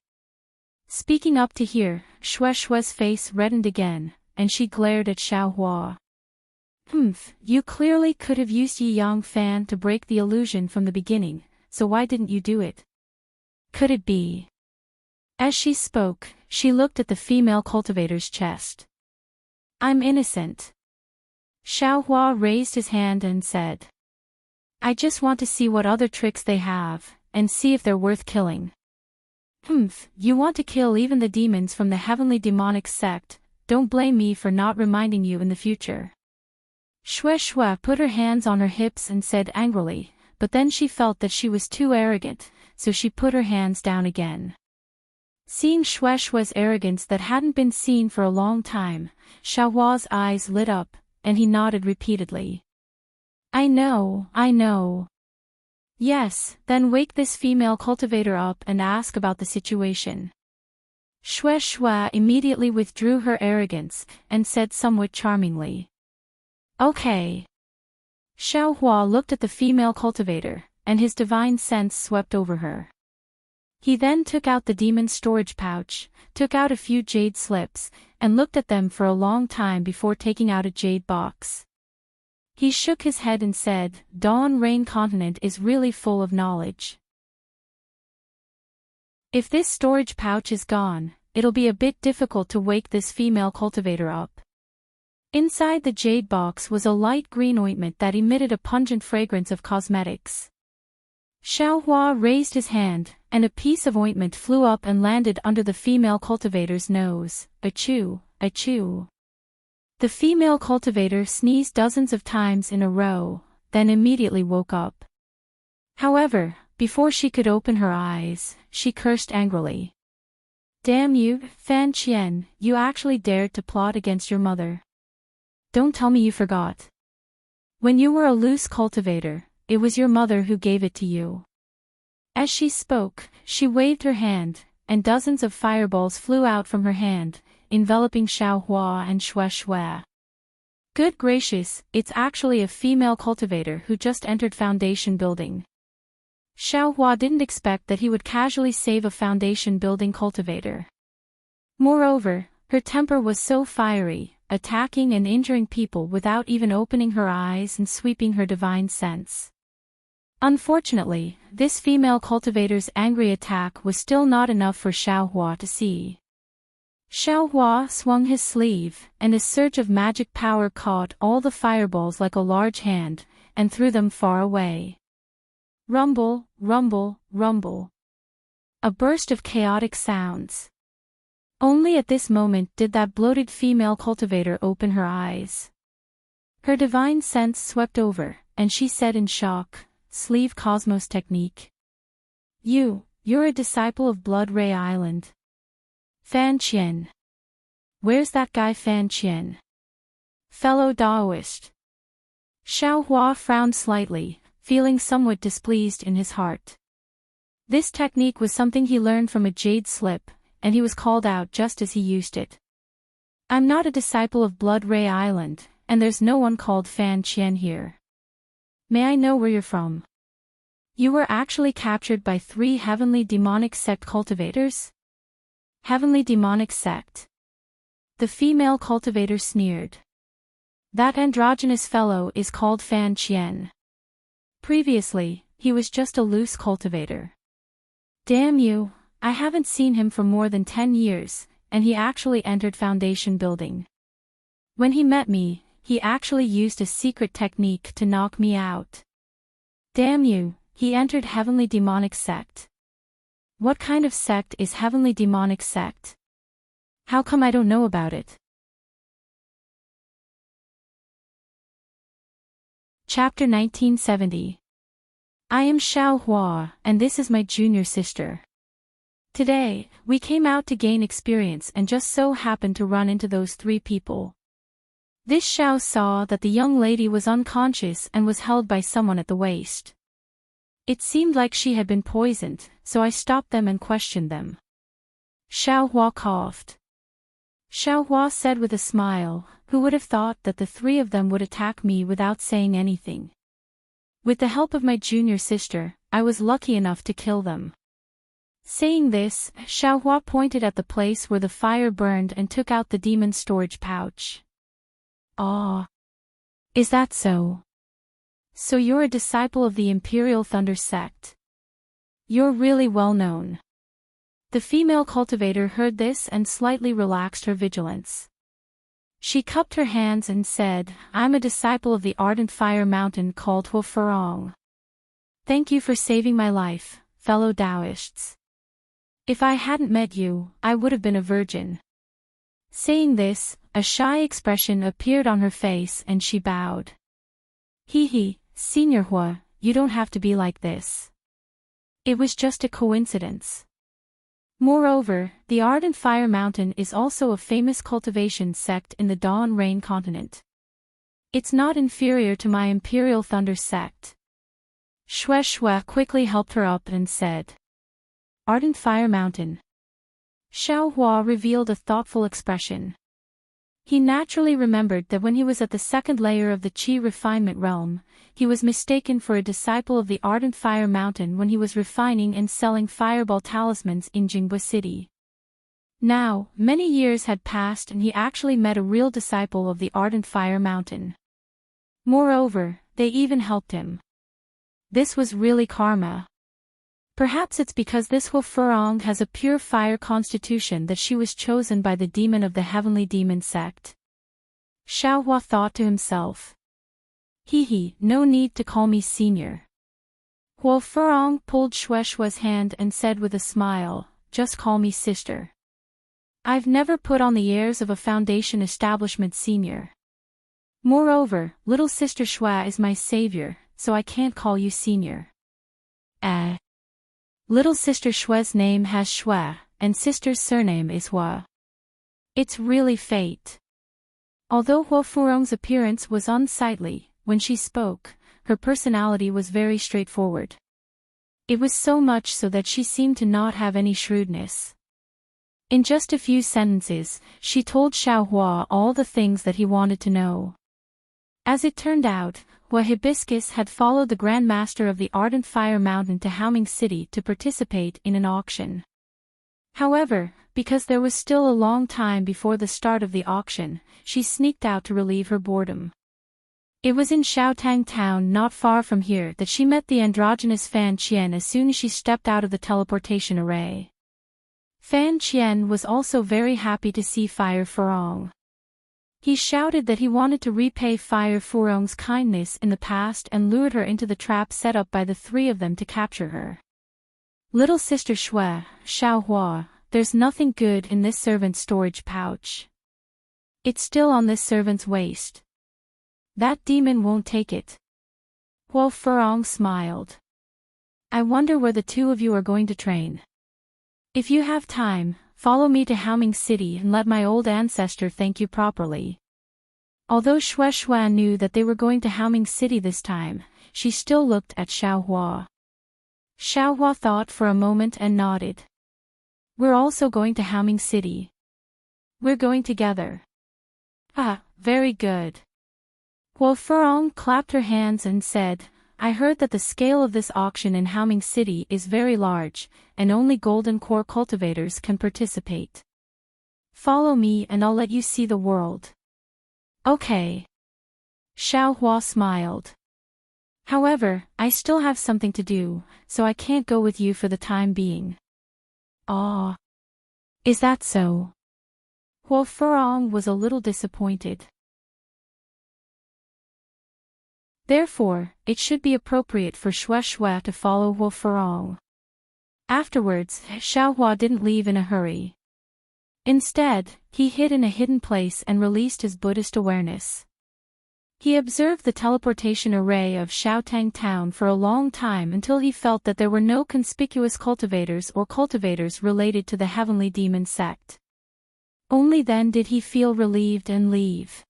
Speaking up to hear, Xue Xue's face reddened again, and she glared at Xiaohua. You clearly could have used Yi Yang Fan to break the illusion from the beginning, so why didn't you do it? Could it be? As she spoke, she looked at the female cultivator's chest. I'm innocent. Xiaohua raised his hand and said. I just want to see what other tricks they have, and see if they're worth killing. You want to kill even the demons from the heavenly demonic sect, don't blame me for not reminding you in the future. Shue put her hands on her hips and said angrily, but then she felt that she was too arrogant, so she put her hands down again. Seeing Shue's arrogance that hadn't been seen for a long time, Xiaohua's eyes lit up, and he nodded repeatedly. I know. Yes, then wake this female cultivator up and ask about the situation. Shue immediately withdrew her arrogance, and said somewhat charmingly. Okay. Xiaohua looked at the female cultivator, and his divine sense swept over her. He then took out the demon's storage pouch, took out a few jade slips, and looked at them for a long time before taking out a jade box. He shook his head and said, Dawn Rain Continent is really full of knowledge. If this storage pouch is gone, it'll be a bit difficult to wake this female cultivator up. Inside the jade box was a light green ointment that emitted a pungent fragrance of cosmetics. Xiaohua raised his hand, and a piece of ointment flew up and landed under the female cultivator's nose. Achoo, achoo. The female cultivator sneezed dozens of times in a row, then immediately woke up. However, before she could open her eyes, she cursed angrily. Damn you, Fan Qian, you actually dared to plot against your mother. Don't tell me you forgot. When you were a loose cultivator, it was your mother who gave it to you. As she spoke, she waved her hand, and dozens of fireballs flew out from her hand, enveloping Xiaohua and Shue. Good gracious, it's actually a female cultivator who just entered Foundation building. Xiaohua didn't expect that he would casually save a Foundation building cultivator. Moreover, her temper was so fiery, attacking and injuring people without even opening her eyes and sweeping her divine sense. Unfortunately, this female cultivator's angry attack was still not enough for Xiaohua to see. Xiaohua swung his sleeve, and a surge of magic power caught all the fireballs like a large hand, and threw them far away. Rumble, rumble, rumble. A burst of chaotic sounds. Only at this moment did that bloated female cultivator open her eyes. Her divine sense swept over, and she said in shock, Sleeve Cosmos Technique. You're a disciple of Blood Ray Island. Fan Qian. Where's that guy Fan Qian? Fellow Daoist. Xiaohua frowned slightly, feeling somewhat displeased in his heart. This technique was something he learned from a jade slip, and he was called out just as he used it. I'm not a disciple of Blood Ray Island, and there's no one called Fan Qian here. May I know where you're from? You were actually captured by 3 heavenly demonic sect cultivators? Heavenly demonic sect. The female cultivator sneered. That androgynous fellow is called Fan Qian. Previously, he was just a loose cultivator. Damn you, I haven't seen him for more than 10 years, and he actually entered Foundation building. When he met me, he actually used a secret technique to knock me out. Damn you, he entered Heavenly Demonic Sect. What kind of sect is Heavenly Demonic Sect? How come I don't know about it? Chapter 1970. I am Xiaohua, and this is my junior sister. Today, we came out to gain experience and just so happened to run into those 3 people. This Xiao saw that the young lady was unconscious and was held by someone at the waist. It seemed like she had been poisoned, so I stopped them and questioned them. Xiaohua coughed. Xiaohua said with a smile, who would have thought that the 3 of them would attack me without saying anything. With the help of my junior sister, I was lucky enough to kill them. Saying this, Xiaohua pointed at the place where the fire burned and took out the demon storage pouch. Ah. Is that so? So you're a disciple of the Imperial Thunder Sect. You're really well known. The female cultivator heard this and slightly relaxed her vigilance. She cupped her hands and said, I'm a disciple of the ardent fire mountain called Heartwarming. Thank you for saving my life, fellow Taoists. If I hadn't met you, I would have been a virgin. Saying this, a shy expression appeared on her face and she bowed. Hee, Senior Hua, you don't have to be like this. It was just a coincidence. Moreover, the Ardent Fire Mountain is also a famous cultivation sect in the Dawn Rain continent. It's not inferior to my Imperial Thunder sect. Shue quickly helped her up and said. Ardent Fire Mountain. Xiao Hua revealed a thoughtful expression. He naturally remembered that when he was at the second layer of the Qi refinement realm, he was mistaken for a disciple of the Ardent Fire Mountain when he was refining and selling fireball talismans in Jingbo City. Now, many years had passed and he actually met a real disciple of the Ardent Fire Mountain. Moreover, they even helped him. This was really karma. Perhaps it's because this Hu Furong has a pure fire constitution that she was chosen by the demon of the Heavenly Demon sect. Xiao Hua thought to himself. No need to call me senior. Hu Furong pulled Shue's hand and said with a smile, just call me sister. I've never put on the airs of a foundation establishment senior. Moreover, little sister Shue is my savior, so I can't call you senior. Little sister Shue's name has Shue, and sister's surname is Hua. It's really fate. Although Hu Furong's appearance was unsightly, when she spoke, her personality was very straightforward. It was so much so that she seemed to not have any shrewdness. In just a few sentences, she told Xiao Hua all the things that he wanted to know. As it turned out, Hua Hibiscus had followed the Grand Master of the Ardent Fire Mountain to Haoming City to participate in an auction. However, because there was still a long time before the start of the auction, she sneaked out to relieve her boredom. It was in Xiaotang town not far from here that she met the androgynous Fan Qian as soon as she stepped out of the teleportation array. Fan Qian was also very happy to see Fire Furong. He shouted that he wanted to repay Fire Furong's kindness in the past and lured her into the trap set up by the three of them to capture her. Little sister Shue, Xiao Hua, there's nothing good in this servant's storage pouch. It's still on this servant's waist. That demon won't take it. Hu Furong smiled. I wonder where the two of you are going to train. If you have time, follow me to Haoming City and let my old ancestor thank you properly. Although Shue knew that they were going to Haoming City this time, she still looked at Xiao Hua. Xiao Hua thought for a moment and nodded. We're also going to Haoming City. We're going together. Ah, very good. Hu Furong clapped her hands and said, I heard that the scale of this auction in Haoming City is very large, and only golden core cultivators can participate. Follow me and I'll let you see the world. Okay. Xiao Hua smiled. However, I still have something to do, so I can't go with you for the time being. Ah. Is that so? Hu Furong was a little disappointed. Therefore, it should be appropriate for Shue to follow Hu Furong. Afterwards, Xiao Hua didn't leave in a hurry. Instead, he hid in a hidden place and released his Buddhist awareness. He observed the teleportation array of Xiaotang town for a long time until he felt that there were no conspicuous cultivators or cultivators related to the Heavenly Demon sect. Only then did he feel relieved and leave.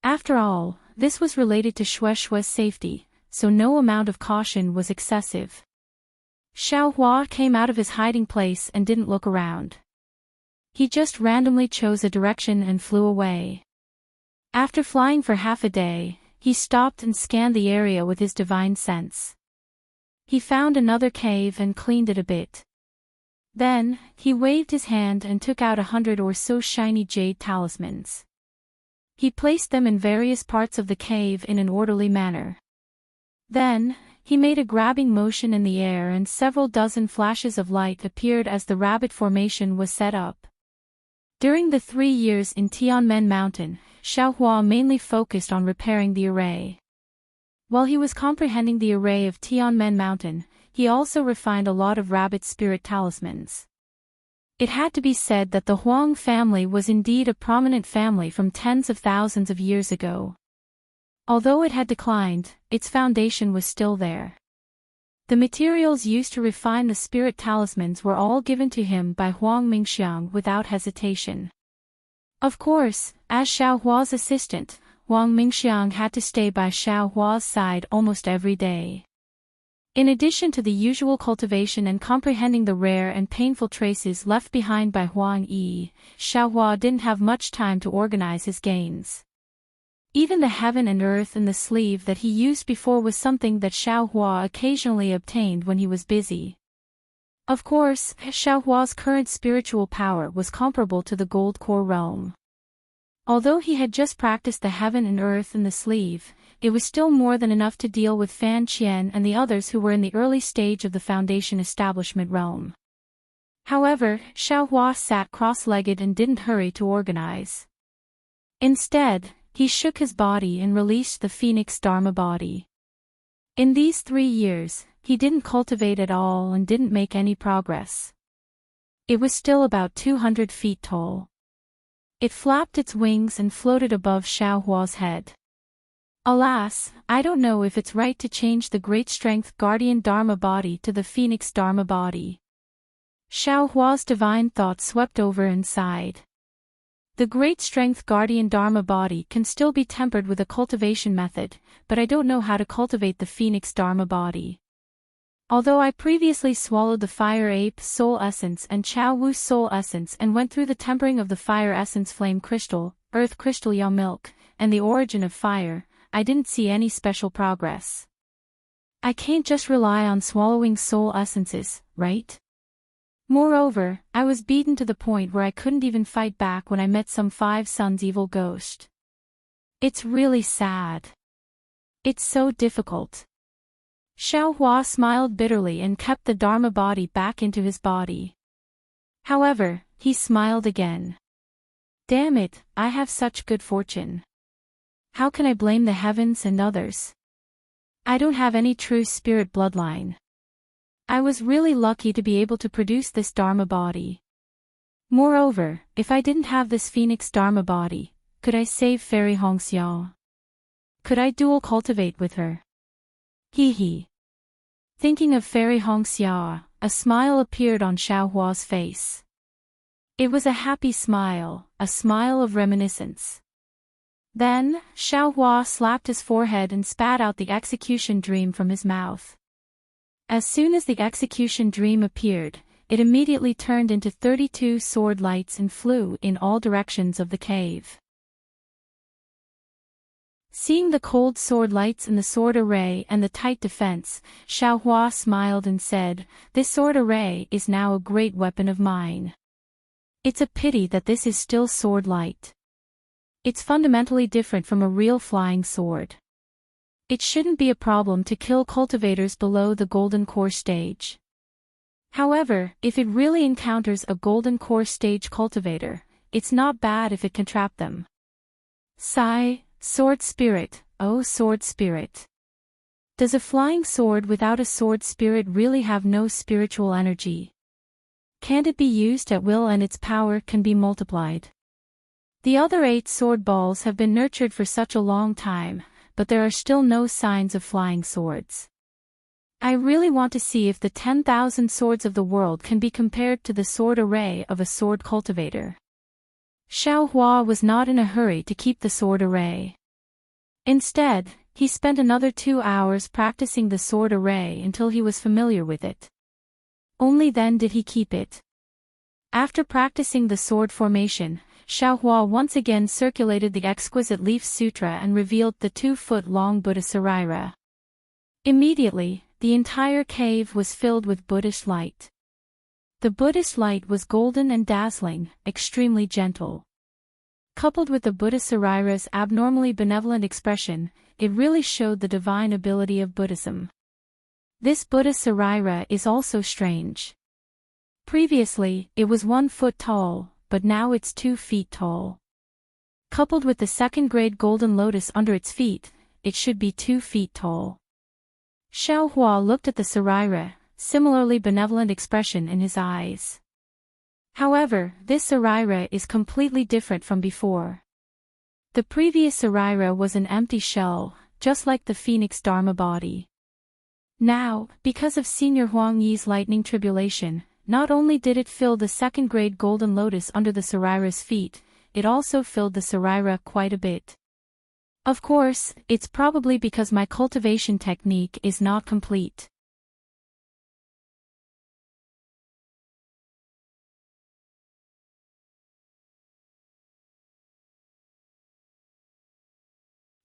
After all, this was related to Shue's safety, so no amount of caution was excessive. Xiao Hua came out of his hiding place and didn't look around. He just randomly chose a direction and flew away. After flying for half a day, he stopped and scanned the area with his divine sense. He found another cave and cleaned it a bit. Then, he waved his hand and took out 100 or so shiny jade talismans. He placed them in various parts of the cave in an orderly manner. Then, he made a grabbing motion in the air and several dozen flashes of light appeared as the rabbit formation was set up. During the 3 years in Tianmen Mountain, Xiao Hua mainly focused on repairing the array. While he was comprehending the array of Tianmen Mountain, he also refined a lot of rabbit spirit talismans. It had to be said that the Huang family was indeed a prominent family from tens of thousands of years ago. Although it had declined, its foundation was still there. The materials used to refine the spirit talismans were all given to him by Huang Mingxiang without hesitation. Of course, as Xiao Hua's assistant, Huang Mingxiang had to stay by Xiao Hua's side almost every day. In addition to the usual cultivation and comprehending the rare and painful traces left behind by Huang Yi, Xiao Hua didn't have much time to organize his gains. Even the heaven and earth in the sleeve that he used before was something that Xiao Hua occasionally obtained when he was busy. Of course, Xiao Hua's current spiritual power was comparable to the gold core realm. Although he had just practiced the heaven and earth in the sleeve, it was still more than enough to deal with Fan Qian and the others who were in the early stage of the foundation establishment realm. However, Xiao Hua sat cross-legged and didn't hurry to organize. Instead, he shook his body and released the Phoenix Dharma body. In these 3 years, he didn't cultivate at all and didn't make any progress. It was still about 200 feet tall. It flapped its wings and floated above Xiao Hua's head. Alas, I don't know if it's right to change the Great Strength Guardian Dharma body to the Phoenix Dharma body. Xiao Hua's divine thought swept over and sighed. The Great Strength Guardian Dharma body can still be tempered with a cultivation method, but I don't know how to cultivate the Phoenix Dharma body. Although I previously swallowed the Fire Ape Soul Essence and Chao Wu Soul Essence and went through the tempering of the Fire Essence Flame Crystal, Earth Crystal Yao Milk, and the Origin of Fire, I didn't see any special progress. I can't just rely on swallowing soul essences, right? Moreover, I was beaten to the point where I couldn't even fight back when I met some Five Suns evil ghost. It's really sad. It's so difficult. Xiao Hua smiled bitterly and kept the Dharma body back into his body. However, he smiled again. Damn it, I have such good fortune. How can I blame the heavens and others? I don't have any true spirit bloodline. I was really lucky to be able to produce this Dharma body. Moreover, if I didn't have this Phoenix Dharma body, could I save Fairy Hongxiao? Could I dual cultivate with her? Hee hee. Thinking of Fairy Hongxiao, a smile appeared on Xiao Hua's face. It was a happy smile, a smile of reminiscence. Then, Xiao Hua slapped his forehead and spat out the execution dream from his mouth. As soon as the execution dream appeared, it immediately turned into 32 sword lights and flew in all directions of the cave. Seeing the cold sword lights in the sword array and the tight defense, Xiao Hua smiled and said, "This sword array is now a great weapon of mine. It's a pity that this is still sword light. It's fundamentally different from a real flying sword. It shouldn't be a problem to kill cultivators below the golden core stage. However, if it really encounters a golden core stage cultivator, it's not bad if it can trap them." Sigh, sword spirit, oh sword spirit. Does a flying sword without a sword spirit really have no spiritual energy? Can't it be used at will and its power can be multiplied? The other 8 sword balls have been nurtured for such a long time, but there are still no signs of flying swords. I really want to see if the 10,000 swords of the world can be compared to the sword array of a sword cultivator. Xiao Hua was not in a hurry to keep the sword array. Instead, he spent another 2 hours practicing the sword array until he was familiar with it. Only then did he keep it. After practicing the sword formation, Xiao Hua once again circulated the exquisite leaf sutra and revealed the 2-foot-long Buddha Sarira. Immediately, the entire cave was filled with Buddhist light. The Buddhist light was golden and dazzling, extremely gentle. Coupled with the Buddha Sarira's abnormally benevolent expression, it really showed the divine ability of Buddhism. This Buddha Sarira is also strange. Previously, it was 1 foot tall, but now it's 2 feet tall. Coupled with the 2nd-grade golden lotus under its feet, it should be 2 feet tall. Xiao Hua looked at the Sarira, similarly benevolent expression in his eyes. However, this Saraira is completely different from before. The previous Saraira was an empty shell, just like the Phoenix Dharma body. Now, because of Senior Huang Yi's lightning tribulation, not only did it fill the second-grade golden lotus under the Saraira's feet, it also filled the Saraira quite a bit. Of course, it's probably because my cultivation technique is not complete.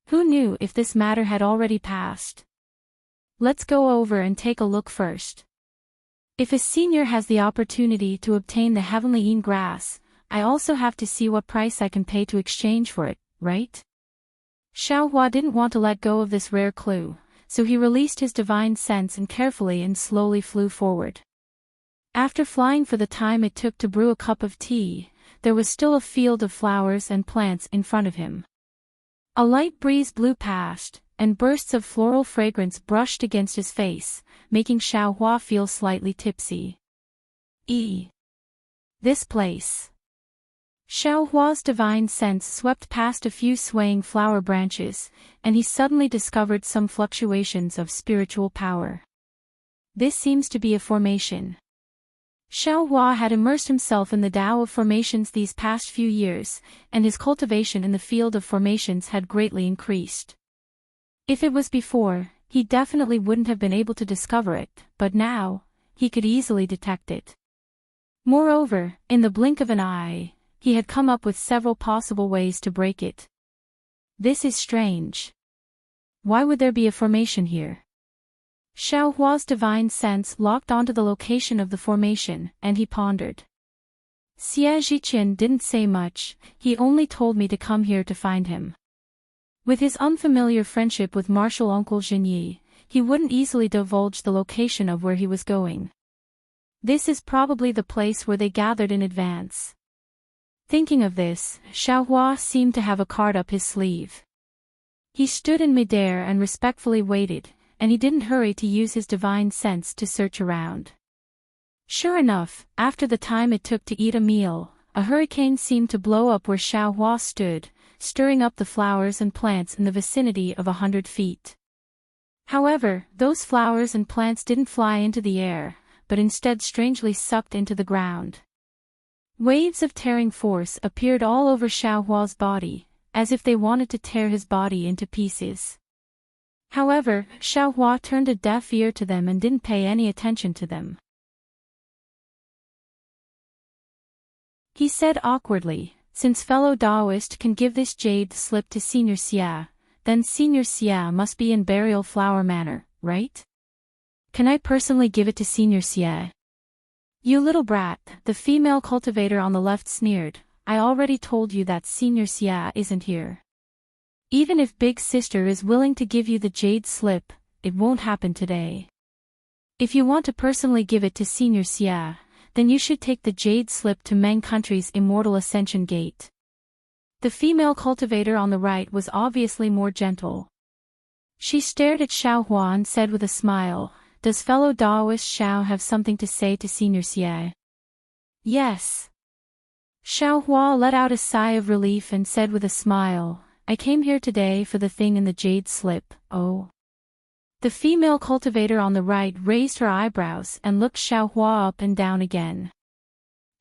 Who knew if this matter had already passed? Let's go over and take a look first. If a senior has the opportunity to obtain the heavenly Yin grass, I also have to see what price I can pay to exchange for it, right? Xiaohua didn't want to let go of this rare clue, so he released his divine sense and carefully and slowly flew forward. After flying for the time it took to brew a cup of tea, there was still a field of flowers and plants in front of him. A light breeze blew past, and bursts of floral fragrance brushed against his face, making Xiaohua feel slightly tipsy. This place. Xiaohua's divine sense swept past a few swaying flower branches, and he suddenly discovered some fluctuations of spiritual power. This seems to be a formation. Xiaohua had immersed himself in the Tao of formations these past few years, and his cultivation in the field of formations had greatly increased. If it was before, he definitely wouldn't have been able to discover it, but now, he could easily detect it. Moreover, in the blink of an eye, he had come up with several possible ways to break it. This is strange. Why would there be a formation here? Xiaohua's divine sense locked onto the location of the formation, and he pondered. Xie Zhiqian didn't say much, he only told me to come here to find him. With his unfamiliar friendship with martial uncle Zhenyi, he wouldn't easily divulge the location of where he was going. This is probably the place where they gathered in advance. Thinking of this, Xiaohua seemed to have a card up his sleeve. He stood in midair and respectfully waited, and he didn't hurry to use his divine sense to search around. Sure enough, after the time it took to eat a meal, a hurricane seemed to blow up where Xiaohua stood, stirring up the flowers and plants in the vicinity of 100 feet. However, those flowers and plants didn't fly into the air, but instead strangely sucked into the ground. Waves of tearing force appeared all over Xiaohua's body, as if they wanted to tear his body into pieces. However, Xiaohua turned a deaf ear to them and didn't pay any attention to them. He said awkwardly, since fellow Taoist can give this jade slip to Senior Xia, then Senior Xia must be in Burial Flower Manor, right? Can I personally give it to Senior Xia? You little brat, the female cultivator on the left sneered, I already told you that Senior Xia isn't here. Even if Big Sister is willing to give you the jade slip, it won't happen today. If you want to personally give it to Senior Xia, then you should take the jade slip to Meng Country's Immortal Ascension Gate. The female cultivator on the right was obviously more gentle. She stared at Xiaohua and said with a smile, does fellow Taoist Xiao have something to say to Senior Xia? Yes. Xiaohua let out a sigh of relief and said with a smile, I came here today for the thing in the jade slip, oh. The female cultivator on the right raised her eyebrows and looked Xiaohua up and down again.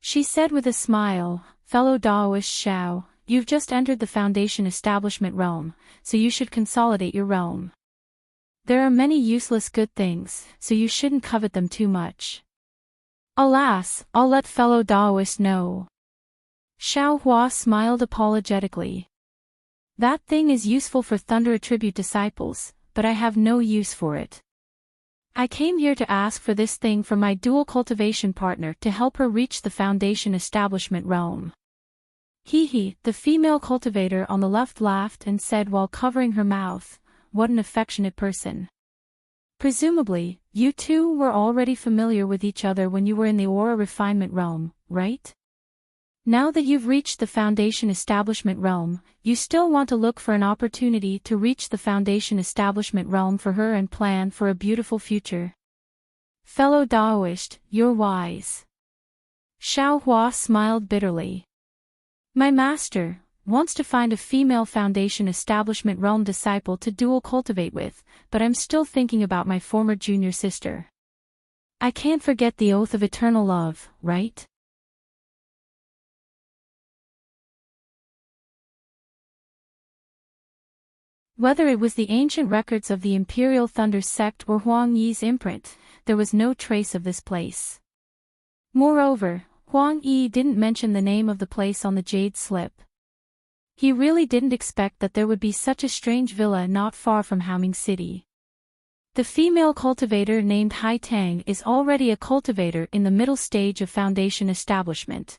She said with a smile, fellow Taoist Xiao, you've just entered the Foundation Establishment realm, so you should consolidate your realm. There are many useless good things, so you shouldn't covet them too much. Alas, I'll let fellow Taoist know. Xiaohua smiled apologetically. That thing is useful for Thunder Attribute disciples, but I have no use for it. I came here to ask for this thing from my dual cultivation partner to help her reach the Foundation Establishment realm. Hee, the female cultivator on the left laughed and said while covering her mouth, what an affectionate person. Presumably, you two were already familiar with each other when you were in the Aura Refinement realm, right? Now that you've reached the Foundation Establishment realm, you still want to look for an opportunity to reach the Foundation Establishment realm for her and plan for a beautiful future. Fellow Taoist, you're wise. Xiao Hua smiled bitterly. My master wants to find a female Foundation Establishment realm disciple to dual cultivate with, but I'm still thinking about my former junior sister. I can't forget the oath of eternal love, right? Whether it was the ancient records of the Imperial Thunder sect or Huang Yi's imprint, there was no trace of this place. Moreover, Huang Yi didn't mention the name of the place on the jade slip. He really didn't expect that there would be such a strange villa not far from Haoming City. The female cultivator named Hai Tang is already a cultivator in the middle stage of Foundation establishment.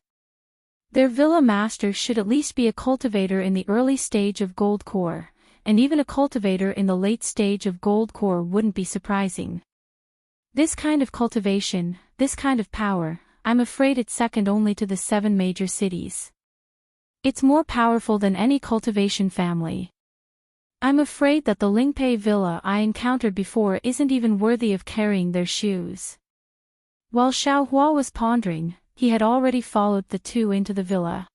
Their villa master should at least be a cultivator in the early stage of Gold Core, and even a cultivator in the late stage of Gold Core wouldn't be surprising. This kind of cultivation, this kind of power, I'm afraid it's second only to the 7 major cities. It's more powerful than any cultivation family. I'm afraid that the Lingpei villa I encountered before isn't even worthy of carrying their shoes. While Xiao Hua was pondering, he had already followed the two into the villa.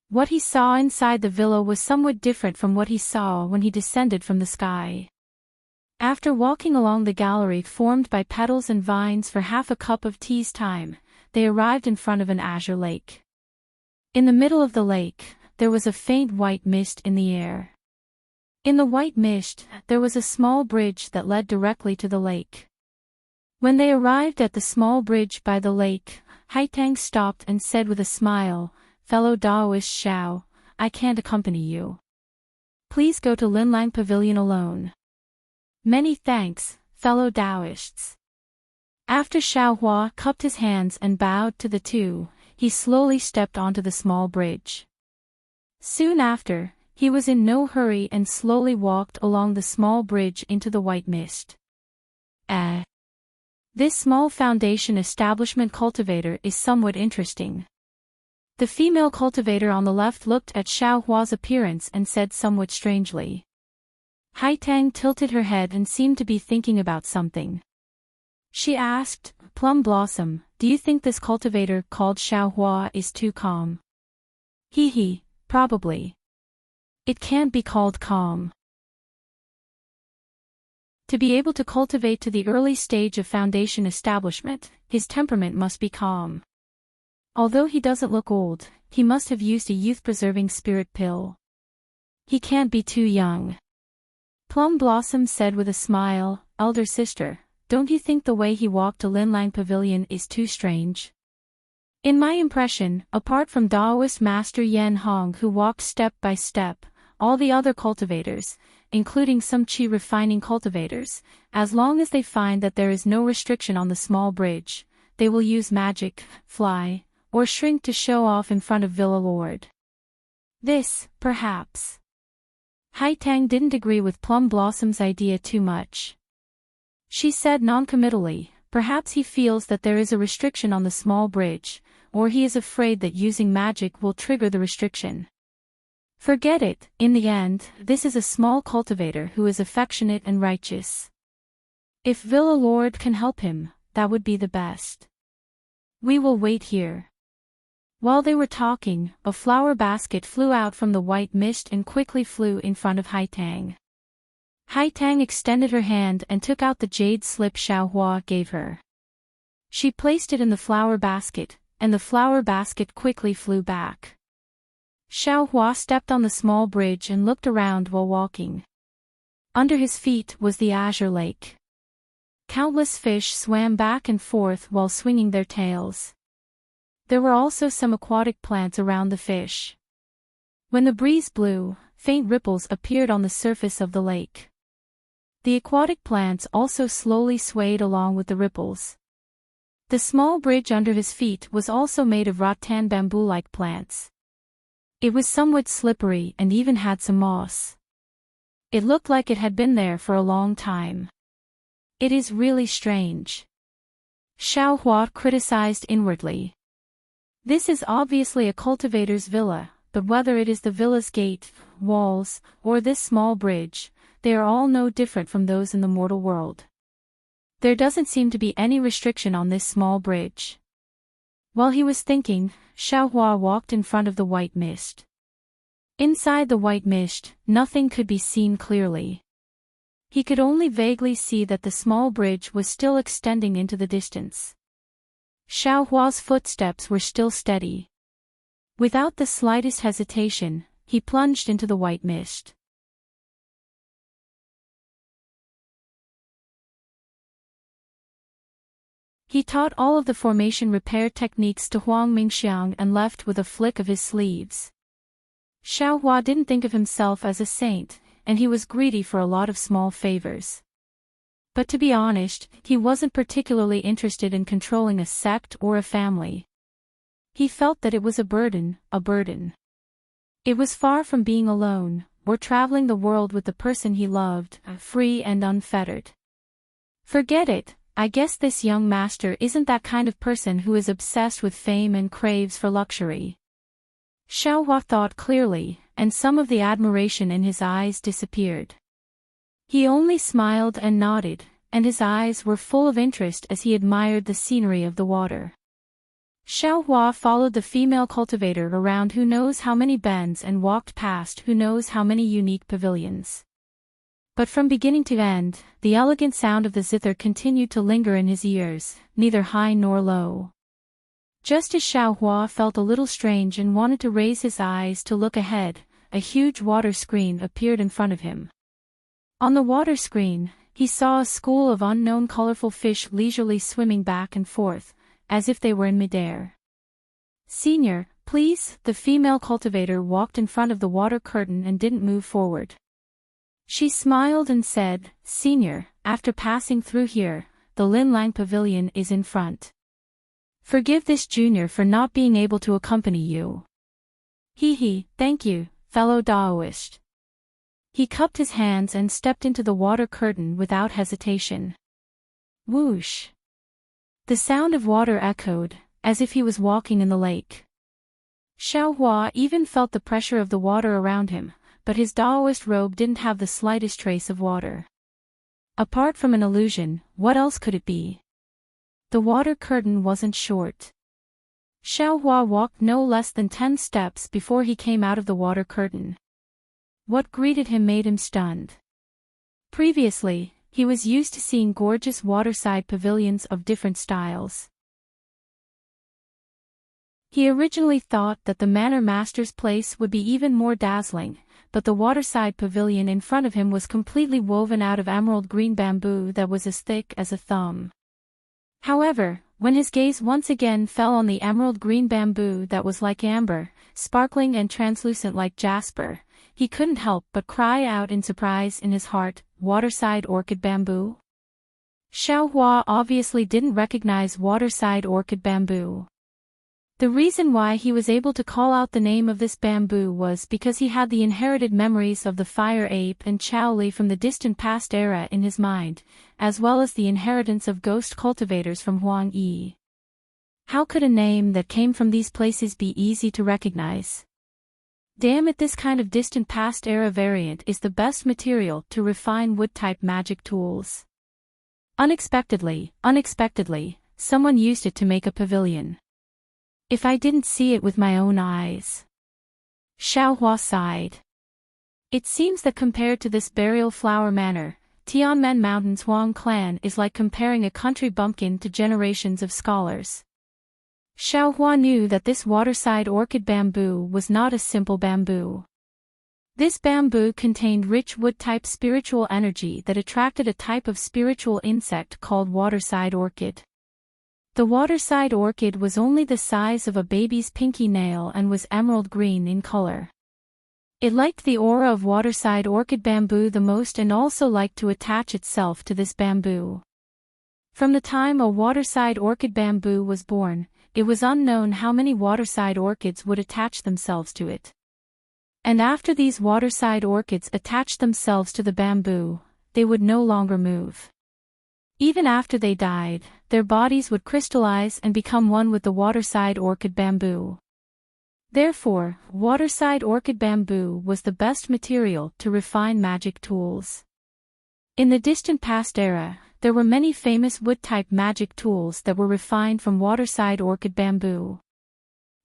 What he saw inside the villa was somewhat different from what he saw when he descended from the sky. After walking along the gallery formed by petals and vines for half a cup of tea's time, they arrived in front of an azure lake. In the middle of the lake, there was a faint white mist in the air. In the white mist, there was a small bridge that led directly to the lake. When they arrived at the small bridge by the lake, Hai Tang stopped and said with a smile, "Fellow Daoist Xiao, I can't accompany you. Please go to Linlang Pavilion alone." "Many thanks, fellow Daoists." After Xiao Hua cupped his hands and bowed to the two, he slowly stepped onto the small bridge. Soon after, he was in no hurry and slowly walked along the small bridge into the white mist. This small Foundation Establishment cultivator is somewhat interesting. The female cultivator on the left looked at Xiao Hua's appearance and said somewhat strangely. Hai Tang tilted her head and seemed to be thinking about something. She asked, "Plum Blossom, do you think this cultivator called Xiao Hua is too calm?" Probably. It can't be called calm. To be able to cultivate to the early stage of Foundation establishment, his temperament must be calm. Although he doesn't look old, he must have used a youth-preserving spirit pill. He can't be too young. Plum Blossom said with a smile, "Elder sister, don't you think the way he walked to Linlang Pavilion is too strange? In my impression, apart from Daoist Master Yan Hong who walked step by step, all the other cultivators, including some qi refining cultivators, as long as they find that there is no restriction on the small bridge, they will use magic, fly, or shrink to show off in front of Villa Lord. This, perhaps." Hai Tang didn't agree with Plum Blossom's idea too much. She said noncommittally, "Perhaps he feels that there is a restriction on the small bridge, or he is afraid that using magic will trigger the restriction. Forget it, in the end, this is a small cultivator who is affectionate and righteous. If Villa Lord can help him, that would be the best. We will wait here." While they were talking, a flower basket flew out from the white mist and quickly flew in front of Hai Tang. Hai Tang extended her hand and took out the jade slip Xiao Hua gave her. She placed it in the flower basket, and the flower basket quickly flew back. Xiao Hua stepped on the small bridge and looked around while walking. Under his feet was the azure lake. Countless fish swam back and forth while swinging their tails. There were also some aquatic plants around the fish. When the breeze blew, faint ripples appeared on the surface of the lake. The aquatic plants also slowly swayed along with the ripples. The small bridge under his feet was also made of rattan bamboo-like plants. It was somewhat slippery and even had some moss. It looked like it had been there for a long time. It is really strange. Xiao Hua criticized inwardly. This is obviously a cultivator's villa, but whether it is the villa's gate, walls, or this small bridge, they are all no different from those in the mortal world. There doesn't seem to be any restriction on this small bridge. While he was thinking, Xiaohua walked in front of the white mist. Inside the white mist, nothing could be seen clearly. He could only vaguely see that the small bridge was still extending into the distance. Xiaohua's footsteps were still steady. Without the slightest hesitation, he plunged into the white mist. He taught all of the formation repair techniques to Huang Mingxiang and left with a flick of his sleeves. Xiaohua didn't think of himself as a saint, and he was greedy for a lot of small favors. But to be honest, he wasn't particularly interested in controlling a sect or a family. He felt that it was a burden, a burden. It was far from being alone, or traveling the world with the person he loved, free and unfettered. Forget it, I guess this young master isn't that kind of person who is obsessed with fame and craves for luxury. Xiaohua thought clearly, and some of the admiration in his eyes disappeared. He only smiled and nodded, and his eyes were full of interest as he admired the scenery of the water. Xiaohua followed the female cultivator around who knows how many bends and walked past who knows how many unique pavilions. But from beginning to end, the elegant sound of the zither continued to linger in his ears, neither high nor low. Just as Xiaohua felt a little strange and wanted to raise his eyes to look ahead, a huge water screen appeared in front of him. On the water screen, he saw a school of unknown colorful fish leisurely swimming back and forth, as if they were in midair. "Senior, please," the female cultivator walked in front of the water curtain and didn't move forward. She smiled and said, "Senior, after passing through here, the Lin Lang Pavilion is in front. Forgive this junior for not being able to accompany you." "Hee, thank you, fellow Daoist." He cupped his hands and stepped into the water curtain without hesitation. Whoosh! The sound of water echoed, as if he was walking in the lake. Xiaohua even felt the pressure of the water around him, but his Daoist robe didn't have the slightest trace of water. Apart from an illusion, what else could it be? The water curtain wasn't short. Xiaohua walked no less than 10 steps before he came out of the water curtain. What greeted him made him stunned. Previously, he was used to seeing gorgeous waterside pavilions of different styles. He originally thought that the Manor Master's place would be even more dazzling, but the waterside pavilion in front of him was completely woven out of emerald green bamboo that was as thick as a thumb. However, when his gaze once again fell on the emerald green bamboo that was like amber, sparkling and translucent like jasper, he couldn't help but cry out in surprise in his heart, "Waterside orchid bamboo?" Xiaohua obviously didn't recognize waterside orchid bamboo. The reason why he was able to call out the name of this bamboo was because he had the inherited memories of the fire ape and Chaoli from the distant past era in his mind, as well as the inheritance of ghost cultivators from Huang Yi. How could a name that came from these places be easy to recognize? Damn it, this kind of distant past era variant is the best material to refine wood-type magic tools. Unexpectedly, someone used it to make a pavilion. If I didn't see it with my own eyes. Xiaohua sighed. It seems that compared to this burial flower manor, Tianmen Mountain's Huang clan is like comparing a country bumpkin to generations of scholars. Xiaohua knew that this waterside orchid bamboo was not a simple bamboo. This bamboo contained rich wood-type spiritual energy that attracted a type of spiritual insect called waterside orchid. The waterside orchid was only the size of a baby's pinky nail and was emerald green in color. It liked the aura of waterside orchid bamboo the most and also liked to attach itself to this bamboo. From the time a waterside orchid bamboo was born, it was unknown how many waterside orchids would attach themselves to it. And after these waterside orchids attached themselves to the bamboo, they would no longer move. Even after they died, their bodies would crystallize and become one with the waterside orchid bamboo. Therefore, waterside orchid bamboo was the best material to refine magic tools. In the distant past era, there were many famous wood-type magic tools that were refined from waterside orchid bamboo.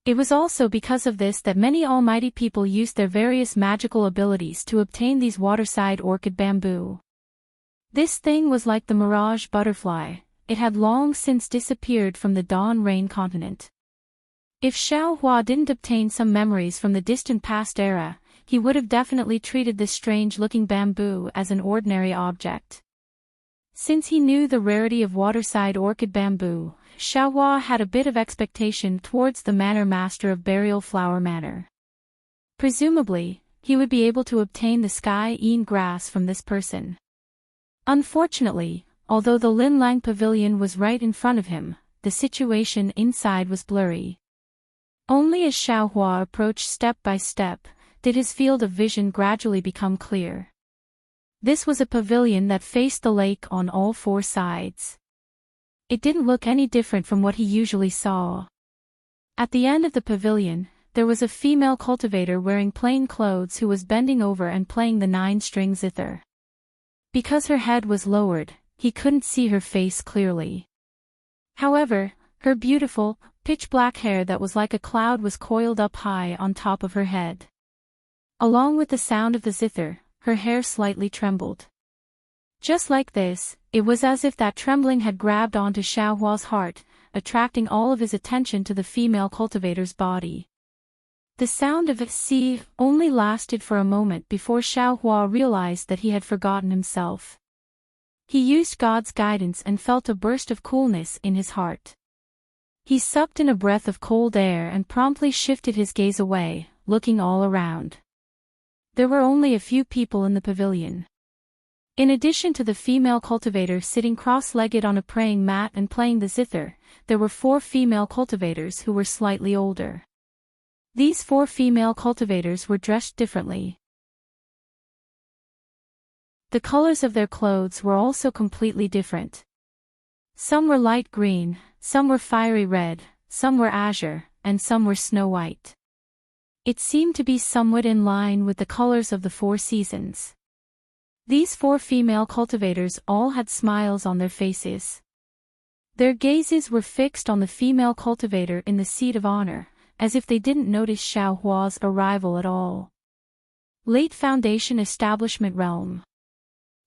It was also because of this that many almighty people used their various magical abilities to obtain these waterside orchid bamboo. This thing was like the mirage butterfly, it had long since disappeared from the Dawn Rain continent. If Xiao Hua didn't obtain some memories from the distant past era, he would have definitely treated this strange-looking bamboo as an ordinary object. Since he knew the rarity of waterside orchid bamboo, Xiao Hua had a bit of expectation towards the manor master of Burial Flower Manor. Presumably, he would be able to obtain the sky een grass from this person. Unfortunately, although the Lin Lang pavilion was right in front of him, the situation inside was blurry. Only as Xiao Hua approached step by step, did his field of vision gradually become clear. This was a pavilion that faced the lake on all four sides. It didn't look any different from what he usually saw. At the end of the pavilion, there was a female cultivator wearing plain clothes who was bending over and playing the 9-string zither. Because her head was lowered, he couldn't see her face clearly. However, her beautiful, pitch-black hair that was like a cloud was coiled up high on top of her head. Along with the sound of the zither, her hair slightly trembled. Just like this, it was as if that trembling had grabbed onto Xiao Hua's heart, attracting all of his attention to the female cultivator's body. The sound of it only lasted for a moment before Xiao Hua realized that he had forgotten himself. He used God's guidance and felt a burst of coolness in his heart. He sucked in a breath of cold air and promptly shifted his gaze away, looking all around. There were only a few people in the pavilion. In addition to the female cultivator sitting cross-legged on a praying mat and playing the zither, there were 4 female cultivators who were slightly older. These 4 female cultivators were dressed differently. The colors of their clothes were also completely different. Some were light green, some were fiery red, some were azure, and some were snow white. It seemed to be somewhat in line with the colors of the 4 seasons. These 4 female cultivators all had smiles on their faces. Their gazes were fixed on the female cultivator in the seat of honor, as if they didn't notice Xiao Hua's arrival at all. Late Foundation Establishment Realm.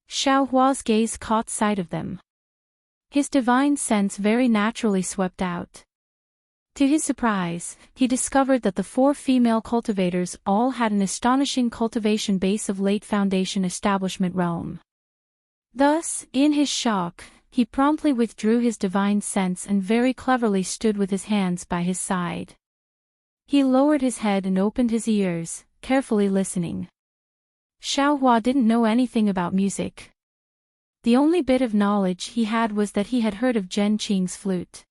Xiao Hua's gaze caught sight of them. His divine sense very naturally swept out. To his surprise, he discovered that the 4 female cultivators all had an astonishing cultivation base of Late Foundation Establishment Realm. Thus, in his shock, he promptly withdrew his divine sense and very cleverly stood with his hands by his side. He lowered his head and opened his ears, carefully listening. Xiao Hua didn't know anything about music. The only bit of knowledge he had was that he had heard of Zhen Qing's flute.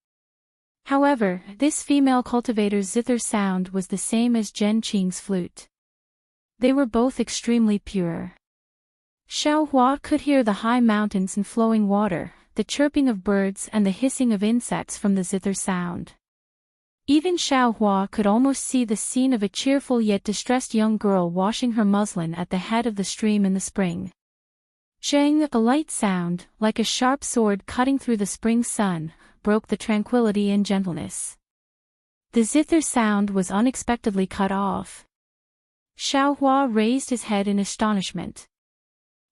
However, this female cultivator's zither sound was the same as Zhen Qing's flute. They were both extremely pure. Xiao Hua could hear the high mountains and flowing water, the chirping of birds and the hissing of insects from the zither sound. Even Xiao Hua could almost see the scene of a cheerful yet distressed young girl washing her muslin at the head of the stream in the spring. Zheng, a light sound, like a sharp sword cutting through the spring sun, broke the tranquility and gentleness. The zither sound was unexpectedly cut off. Xiao Hua raised his head in astonishment.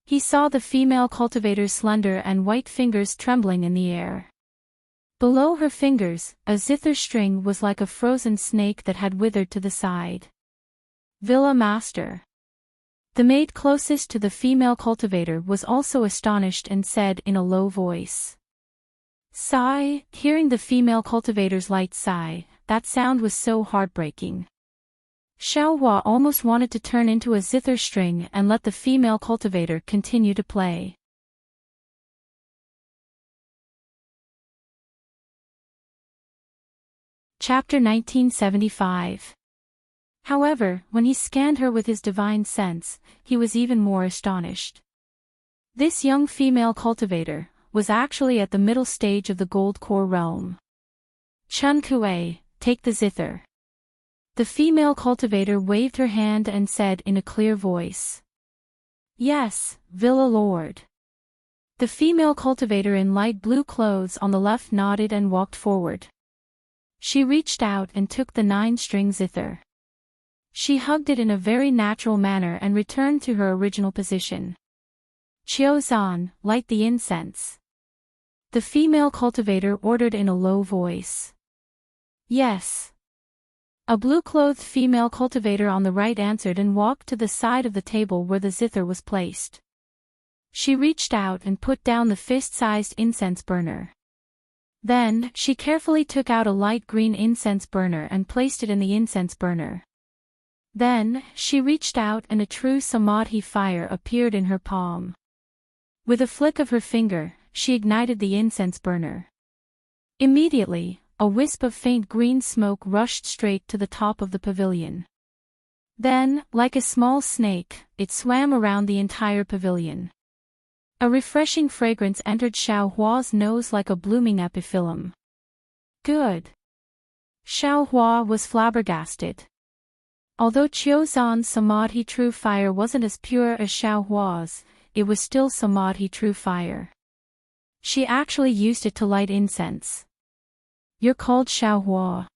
He saw the female cultivator's slender and white fingers trembling in the air. Below her fingers, a zither string was like a frozen snake that had withered to the side. Villa Master. The maid closest to the female cultivator was also astonished and said in a low voice. Sigh, hearing the female cultivator's light sigh, that sound was so heartbreaking. Xiao Hua almost wanted to turn into a zither string and let the female cultivator continue to play. Chapter 1975. However, when he scanned her with his divine sense, he was even more astonished. This young female cultivator was actually at the middle stage of the Gold Core realm. Chun Kuei, take the zither. The female cultivator waved her hand and said in a clear voice. Yes, Villa Lord. The female cultivator in light blue clothes on the left nodded and walked forward. She reached out and took the 9-string zither. She hugged it in a very natural manner and returned to her original position. "Chiozan, light the incense," the female cultivator ordered in a low voice. "Yes." A blue-clothed female cultivator on the right answered and walked to the side of the table where the zither was placed. She reached out and put down the fist-sized incense burner. Then, she carefully took out a light green incense burner and placed it in the incense burner. Then, she reached out and a true samadhi fire appeared in her palm. With a flick of her finger, she ignited the incense burner. Immediately, a wisp of faint green smoke rushed straight to the top of the pavilion. Then, like a small snake, it swam around the entire pavilion. A refreshing fragrance entered Xiao Hua's nose like a blooming epiphyllum. Good. Xiao Hua was flabbergasted. Although Chiozan's Samadhi True Fire wasn't as pure as Xiao Hua's, it was still Samadhi True Fire. She actually used it to light incense. "You're called Xiao Hua?"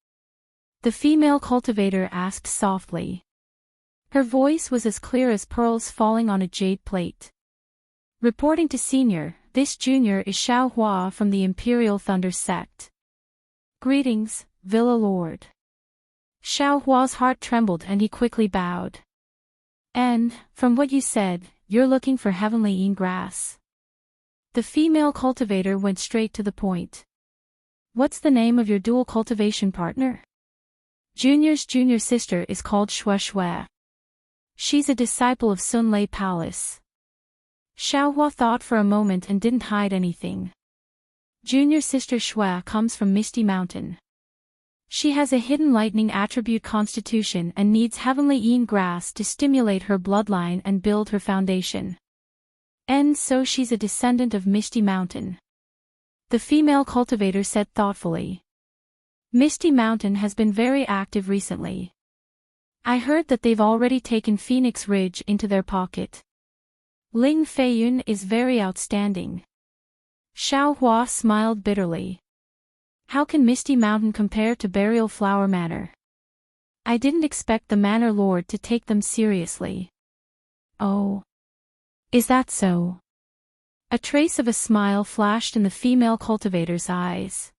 the female cultivator asked softly. Her voice was as clear as pearls falling on a jade plate. "Reporting to Senior, this junior is Xiao Hua from the Imperial Thunder Sect." "Greetings, Villa Lord." Xiao Hua's heart trembled and he quickly bowed. "And, from what you said, you're looking for heavenly ingrass." The female cultivator went straight to the point. "What's the name of your dual cultivation partner?" "Junior's junior sister is called Xue Xue. She's a disciple of Sunlei Palace." Xiao Hua thought for a moment and didn't hide anything. "Junior sister Xue comes from Misty Mountain. She has a hidden lightning attribute constitution and needs heavenly Yin grass to stimulate her bloodline and build her foundation. And so she's a descendant of Misty Mountain," the female cultivator said thoughtfully. "Misty Mountain has been very active recently. I heard that they've already taken Phoenix Ridge into their pocket. Ling Feiyun is very outstanding." Xiao Hua smiled bitterly. "How can Misty Mountain compare to Burial Flower Manor? I didn't expect the Manor Lord to take them seriously." "Oh. Is that so?" A trace of a smile flashed in the female cultivator's eyes.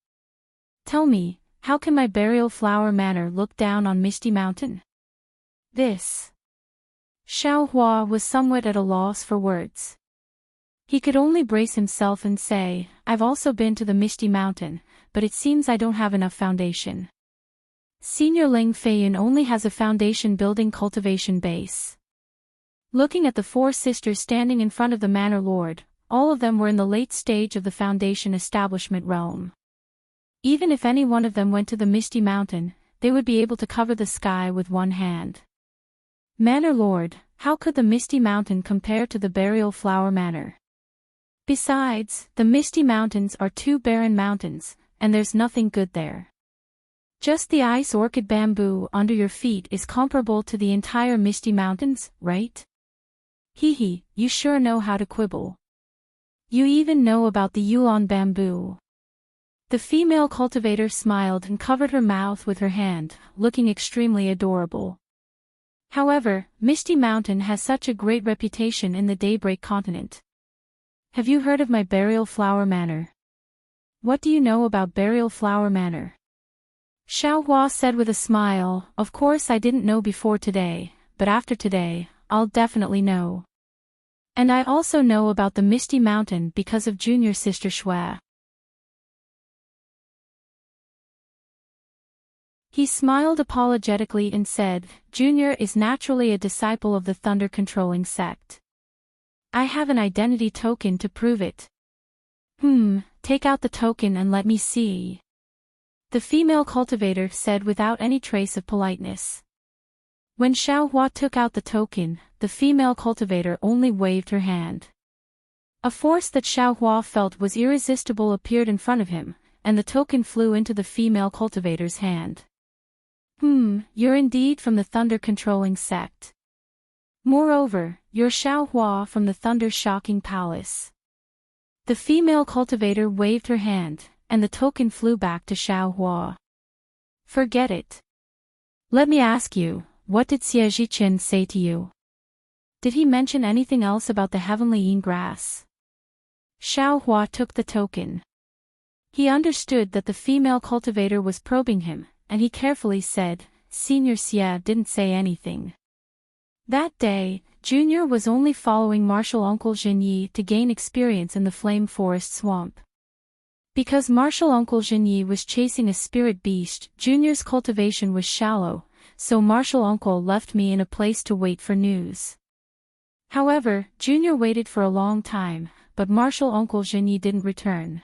"Tell me, how can my Burial Flower Manor look down on Misty Mountain?" "This." Xiao Hua was somewhat at a loss for words. He could only brace himself and say, "I've also been to the Misty Mountain, but it seems I don't have enough foundation. Senior Ling Feiyun only has a foundation building cultivation base." Looking at the 4 sisters standing in front of the Manor Lord, all of them were in the late stage of the foundation establishment realm. Even if any one of them went to the Misty Mountain, they would be able to cover the sky with one hand. "Manor Lord, how could the Misty Mountain compare to the Burial Flower Manor? Besides, the Misty Mountains are 2 barren mountains, and there's nothing good there. Just the ice orchid bamboo under your feet is comparable to the entire Misty Mountains, right? Hee, you sure know how to quibble. You even know about the Yulon bamboo." The female cultivator smiled and covered her mouth with her hand, looking extremely adorable. "However, Misty Mountain has such a great reputation in the Daybreak continent. Have you heard of my Burial Flower Manor?" "What do you know about Burial Flower Manor?" Xiao Hua said with a smile, "Of course I didn't know before today, but after today, I'll definitely know. And I also know about the Misty Mountain because of junior sister Xue." He smiled apologetically and said, "Junior is naturally a disciple of the thunder-controlling sect. I have an identity token to prove it." Take out the token and let me see," the female cultivator said without any trace of politeness. When Xiao Hua took out the token, the female cultivator only waved her hand. A force that Xiao Hua felt was irresistible appeared in front of him, and the token flew into the female cultivator's hand. You're indeed from the thunder-controlling sect. Moreover, you're Xiao Hua from the Thunder-Shocking Palace. The female cultivator waved her hand, and the token flew back to Xiao Hua. Forget it. Let me ask you, what did Xie Zhiqian say to you? Did he mention anything else about the heavenly yin grass? Xiao Hua took the token. He understood that the female cultivator was probing him, and he carefully said, Senior Xie didn't say anything. That day, Junior was only following martial uncle Zhenyi to gain experience in the Flame Forest Swamp. Because martial uncle Zhenyi was chasing a spirit beast, Junior's cultivation was shallow, so martial uncle left me in a place to wait for news. However, Junior waited for a long time, but martial uncle Zhenyi didn't return.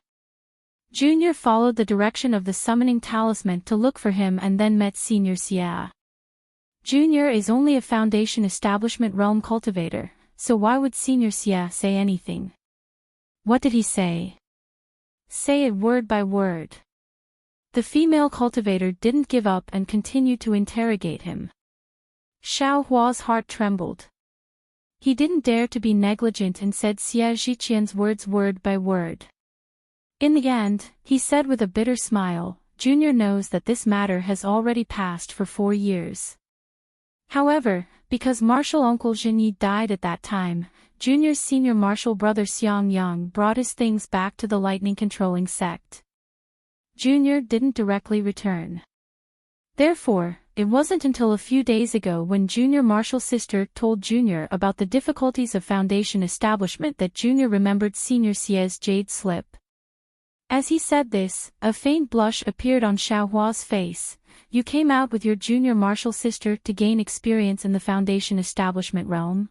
Junior followed the direction of the summoning talisman to look for him and then met Senior Xie. Junior is only a Foundation Establishment Realm cultivator, so why would Senior Xie say anything? What did he say? Say it word by word. The female cultivator didn't give up and continued to interrogate him. Xiao Hua's heart trembled. He didn't dare to be negligent and said Xie Zhiqian's words word by word. In the end, he said with a bitter smile, Junior knows that this matter has already passed for 4 years. However, because martial uncle Zhenyi died at that time, Junior's senior martial brother Xiang Yang brought his things back to the lightning-controlling sect. Junior didn't directly return. Therefore, it wasn't until a few days ago when Junior Martial's sister told Junior about the difficulties of Foundation establishment that Junior remembered Senior Xie's jade slip. As he said this, a faint blush appeared on Xiao Hua's face. You came out with your Junior Martial sister to gain experience in the Foundation establishment realm?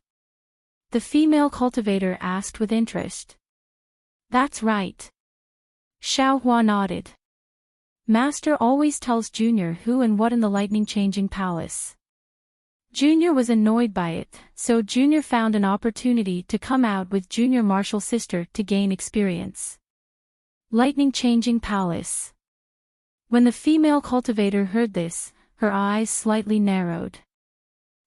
The female cultivator asked with interest. That's right. Xiao Hua nodded. Master always tells Junior who and what in the lightning-changing palace. Junior was annoyed by it, so Junior found an opportunity to come out with Junior Martial sister to gain experience. Lightning-changing palace. When the female cultivator heard this, her eyes slightly narrowed.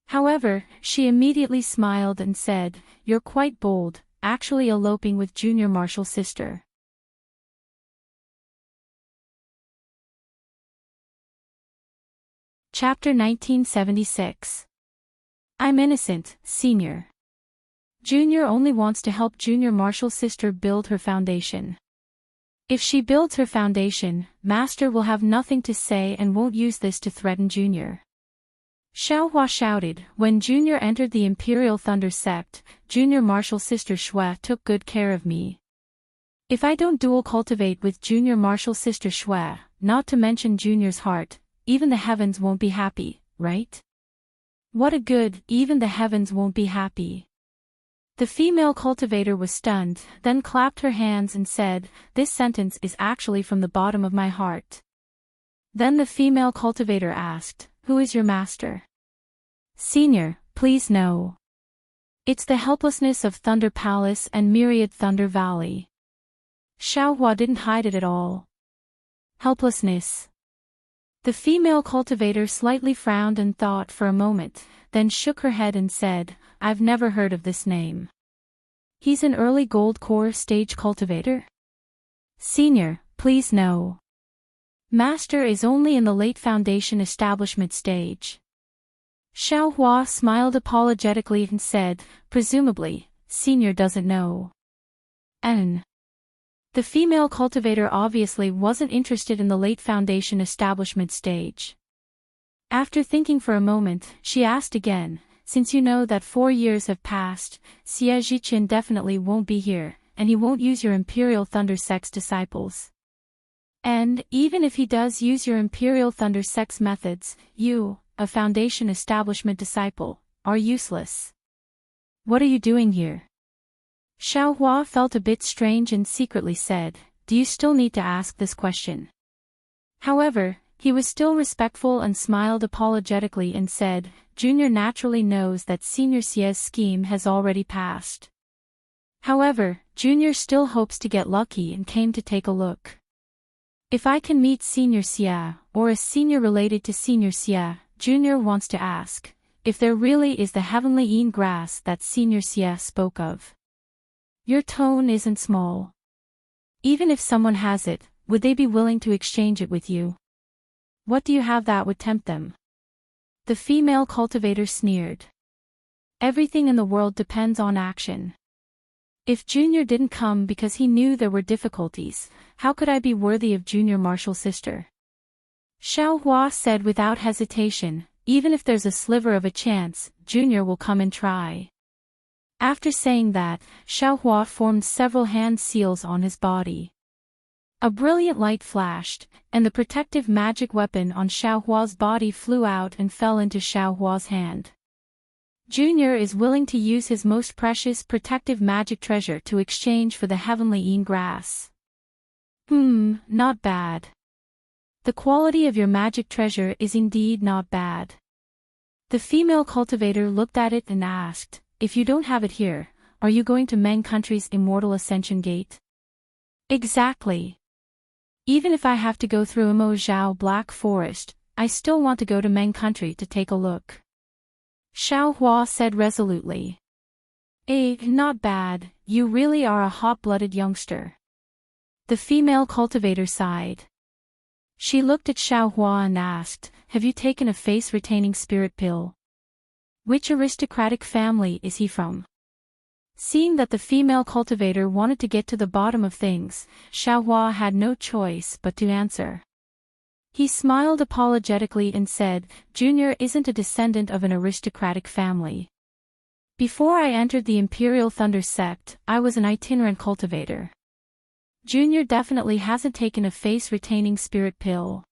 However, she immediately smiled and said, You're quite bold, actually eloping with Junior Martial's sister. Chapter 1976. I'm innocent, Senior. Junior only wants to help Junior Martial's sister build her foundation. If she builds her foundation, Master will have nothing to say and won't use this to threaten Junior. Xiao Hua shouted. When Junior entered the Imperial Thunder Sect, Junior Martial's sister Shui took good care of me. If I don't dual cultivate with Junior Martial's sister Shui, not to mention Junior's heart, even the heavens won't be happy, right? What a good, even the heavens won't be happy. The female cultivator was stunned, then clapped her hands and said, This sentence is actually from the bottom of my heart. Then the female cultivator asked, Who is your master? Senior, please no. It's the helplessness of Thunder Palace and Myriad Thunder Valley. Xiao Hua didn't hide it at all. Helplessness. The female cultivator slightly frowned and thought for a moment, then shook her head and said, I've never heard of this name. He's an early gold core stage cultivator? Senior, please no. Master is only in the late foundation establishment stage. Xiao Hua smiled apologetically and said, Presumably, Senior doesn't know. N. The female cultivator obviously wasn't interested in the late foundation establishment stage. After thinking for a moment, she asked again, Since you know that 4 years have passed, Xie Zhiqian definitely won't be here, and he won't use your Imperial Thunder Sect's disciples. And, even if he does use your Imperial Thunder Sect's methods, you, a Foundation Establishment disciple, are useless. What are you doing here? Xiao Hua felt a bit strange and secretly said, Do you still need to ask this question? However, he was still respectful and smiled apologetically and said, Junior naturally knows that Senior Xie's scheme has already passed. However, Junior still hopes to get lucky and came to take a look. If I can meet Senior Xie, or a senior related to Senior Xie, Junior wants to ask, if there really is the heavenly yin grass that Senior Xie spoke of. Your tone isn't small. Even if someone has it, would they be willing to exchange it with you? What do you have that would tempt them? The female cultivator sneered. Everything in the world depends on action. If Junior didn't come because he knew there were difficulties, how could I be worthy of Junior Marshall's sister? Xiao Hua said without hesitation, even if there's a sliver of a chance, Junior will come and try. After saying that, Xiao Hua formed several hand seals on his body. A brilliant light flashed, and the protective magic weapon on Xiao Hua's body flew out and fell into Xiao Hua's hand. Junior is willing to use his most precious protective magic treasure to exchange for the heavenly Een grass. Not bad. The quality of your magic treasure is indeed not bad. The female cultivator looked at it and asked, if you don't have it here, are you going to Meng Country's Immortal Ascension Gate? Exactly. Even if I have to go through Imo Zhao Black Forest, I still want to go to Meng Country to take a look. Xiao Hua said resolutely. Not bad, you really are a hot-blooded youngster. The female cultivator sighed. She looked at Xiao Hua and asked, have you taken a face-retaining spirit pill? Which aristocratic family is he from? Seeing that the female cultivator wanted to get to the bottom of things, Xiao Hua had no choice but to answer. He smiled apologetically and said, Junior isn't a descendant of an aristocratic family. Before I entered the Imperial Thunder sect, I was an itinerant cultivator. Junior definitely hasn't taken a face-retaining spirit pill.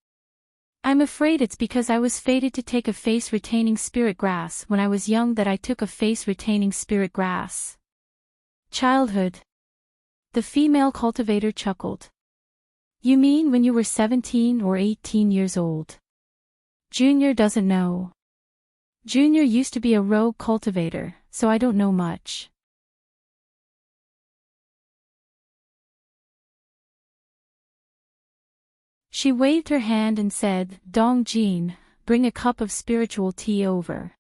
I'm afraid it's because I was fated to take a face-retaining spirit grass when I was young that I took a face-retaining spirit grass. Childhood. The female cultivator chuckled. You mean when you were 17 or 18 years old? Junior doesn't know. Junior used to be a rogue cultivator, so I don't know much. She waved her hand and said, Dong Jin, bring a cup of spiritual tea over.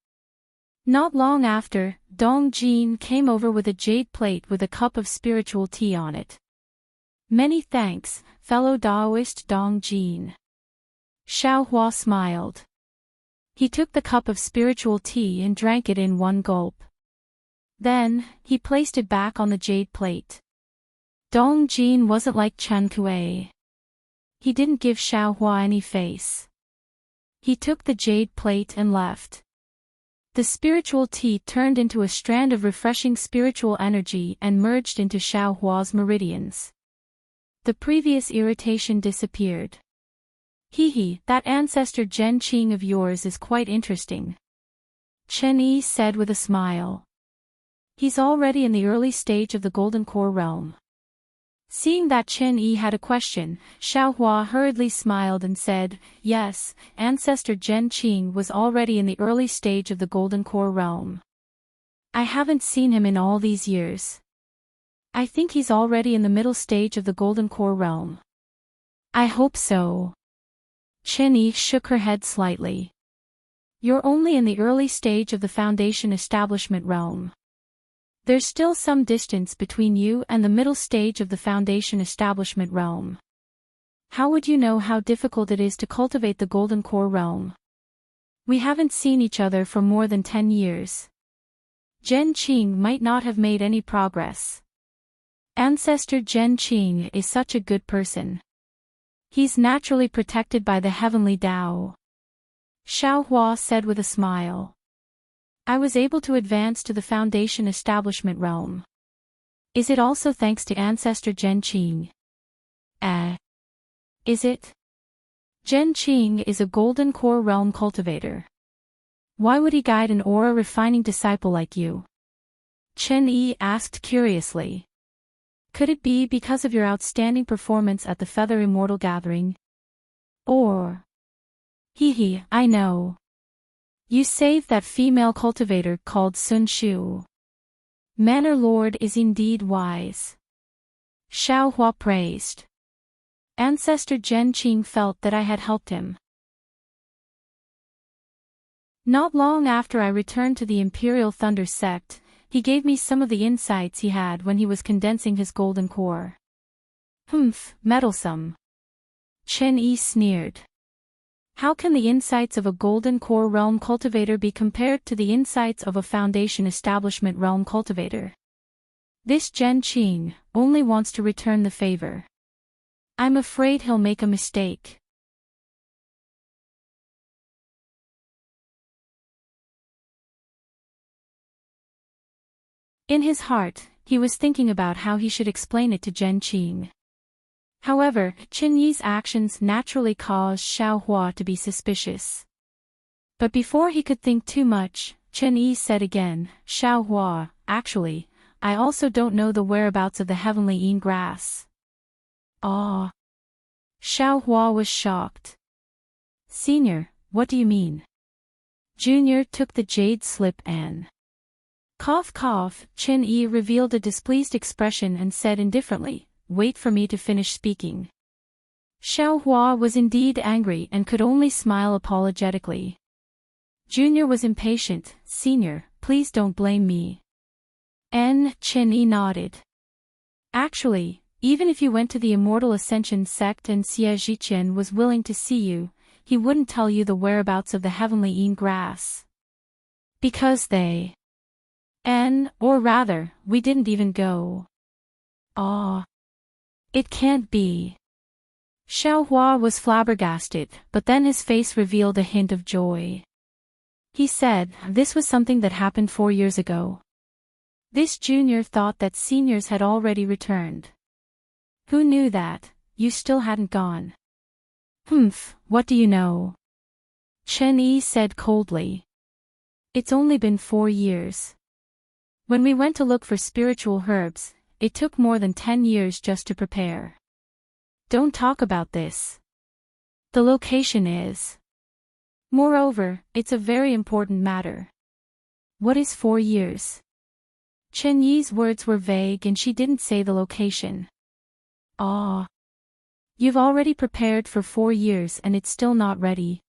Not long after, Dong Jin came over with a jade plate with a cup of spiritual tea on it. Many thanks, fellow Taoist Dong Jin. Xiao Hua smiled. He took the cup of spiritual tea and drank it in one gulp. Then, he placed it back on the jade plate. Dong Jin wasn't like Chen Kuei. He didn't give Xiao Hua any face. He took the jade plate and left. The spiritual tea turned into a strand of refreshing spiritual energy and merged into Xiao Hua's meridians. The previous irritation disappeared. That ancestor Zhen Qing of yours is quite interesting. Chen Yi said with a smile. He's already in the early stage of the Golden Core realm. Seeing that Chen Yi had a question, Xiao Hua hurriedly smiled and said, yes, ancestor Zhen Qing was already in the early stage of the Golden Core realm. I haven't seen him in all these years. I think he's already in the middle stage of the Golden Core realm. I hope so. Chen Yi shook her head slightly. You're only in the early stage of the Foundation Establishment realm. There's still some distance between you and the middle stage of the Foundation Establishment realm. How would you know how difficult it is to cultivate the Golden Core realm? We haven't seen each other for more than 10 years. Zhen Qing might not have made any progress. Ancestor Zhen Qing is such a good person. He's naturally protected by the heavenly Tao. Xiao Hua said with a smile. I was able to advance to the Foundation Establishment realm. Is it also thanks to ancestor Zhen Qing? Is it? Zhen Qing is a Golden Core realm cultivator. Why would he guide an aura refining disciple like you? Chen Yi asked curiously. Could it be because of your outstanding performance at the Feather Immortal Gathering? Or... I know. You saved that female cultivator called Sun Shu. Manor Lord is indeed wise. Xiao Hua praised. Ancestor Zhen Qing felt that I had helped him. Not long after I returned to the Imperial Thunder sect, he gave me some of the insights he had when he was condensing his golden core. Meddlesome. Chen Yi sneered. How can the insights of a Golden Core Realm cultivator be compared to the insights of a Foundation Establishment Realm cultivator? This Zhen Qing only wants to return the favor. I'm afraid he'll make a mistake. In his heart, he was thinking about how he should explain it to Zhen Qing. However, Chen Yi's actions naturally caused Xiao Hua to be suspicious. But before he could think too much, Chen Yi said again, Xiao Hua, actually, I also don't know the whereabouts of the heavenly Yin grass. Ah. Xiao Hua was shocked. Senior, what do you mean? Junior took the jade slip and... Cough cough, Chen Yi revealed a displeased expression and said indifferently, wait for me to finish speaking. Xiao Hua was indeed angry and could only smile apologetically. Junior was impatient, Senior, please don't blame me. Chen Yi nodded. Actually, even if you went to the Immortal Ascension sect and Xie Zhiqian was willing to see you, he wouldn't tell you the whereabouts of the heavenly Yin grass. Because they... or rather, we didn't even go. Ah. It can't be. Xiao Hua was flabbergasted, but then his face revealed a hint of joy. He said, this was something that happened 4 years ago. This junior thought that seniors had already returned. Who knew that? You still hadn't gone. What do you know? Chen Yi said coldly. It's only been 4 years. When we went to look for spiritual herbs, it took more than 10 years just to prepare. Don't talk about this. The location is. Moreover, it's a very important matter. What is 4 years? Chen Yi's words were vague and she didn't say the location. Ah. You've already prepared for 4 years and it's still not ready.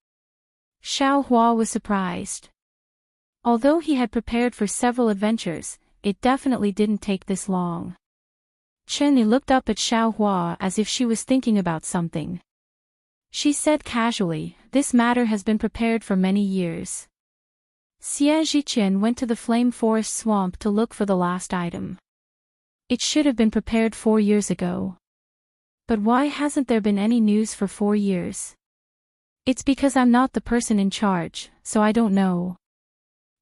Xiao Hua was surprised. Although he had prepared for several adventures, it definitely didn't take this long. Chen Yi looked up at Xiao Hua as if she was thinking about something. She said casually, this matter has been prepared for many years. Xie Zhiqian went to the Flame Forest swamp to look for the last item. It should have been prepared 4 years ago. But why hasn't there been any news for 4 years? It's because I'm not the person in charge, so I don't know.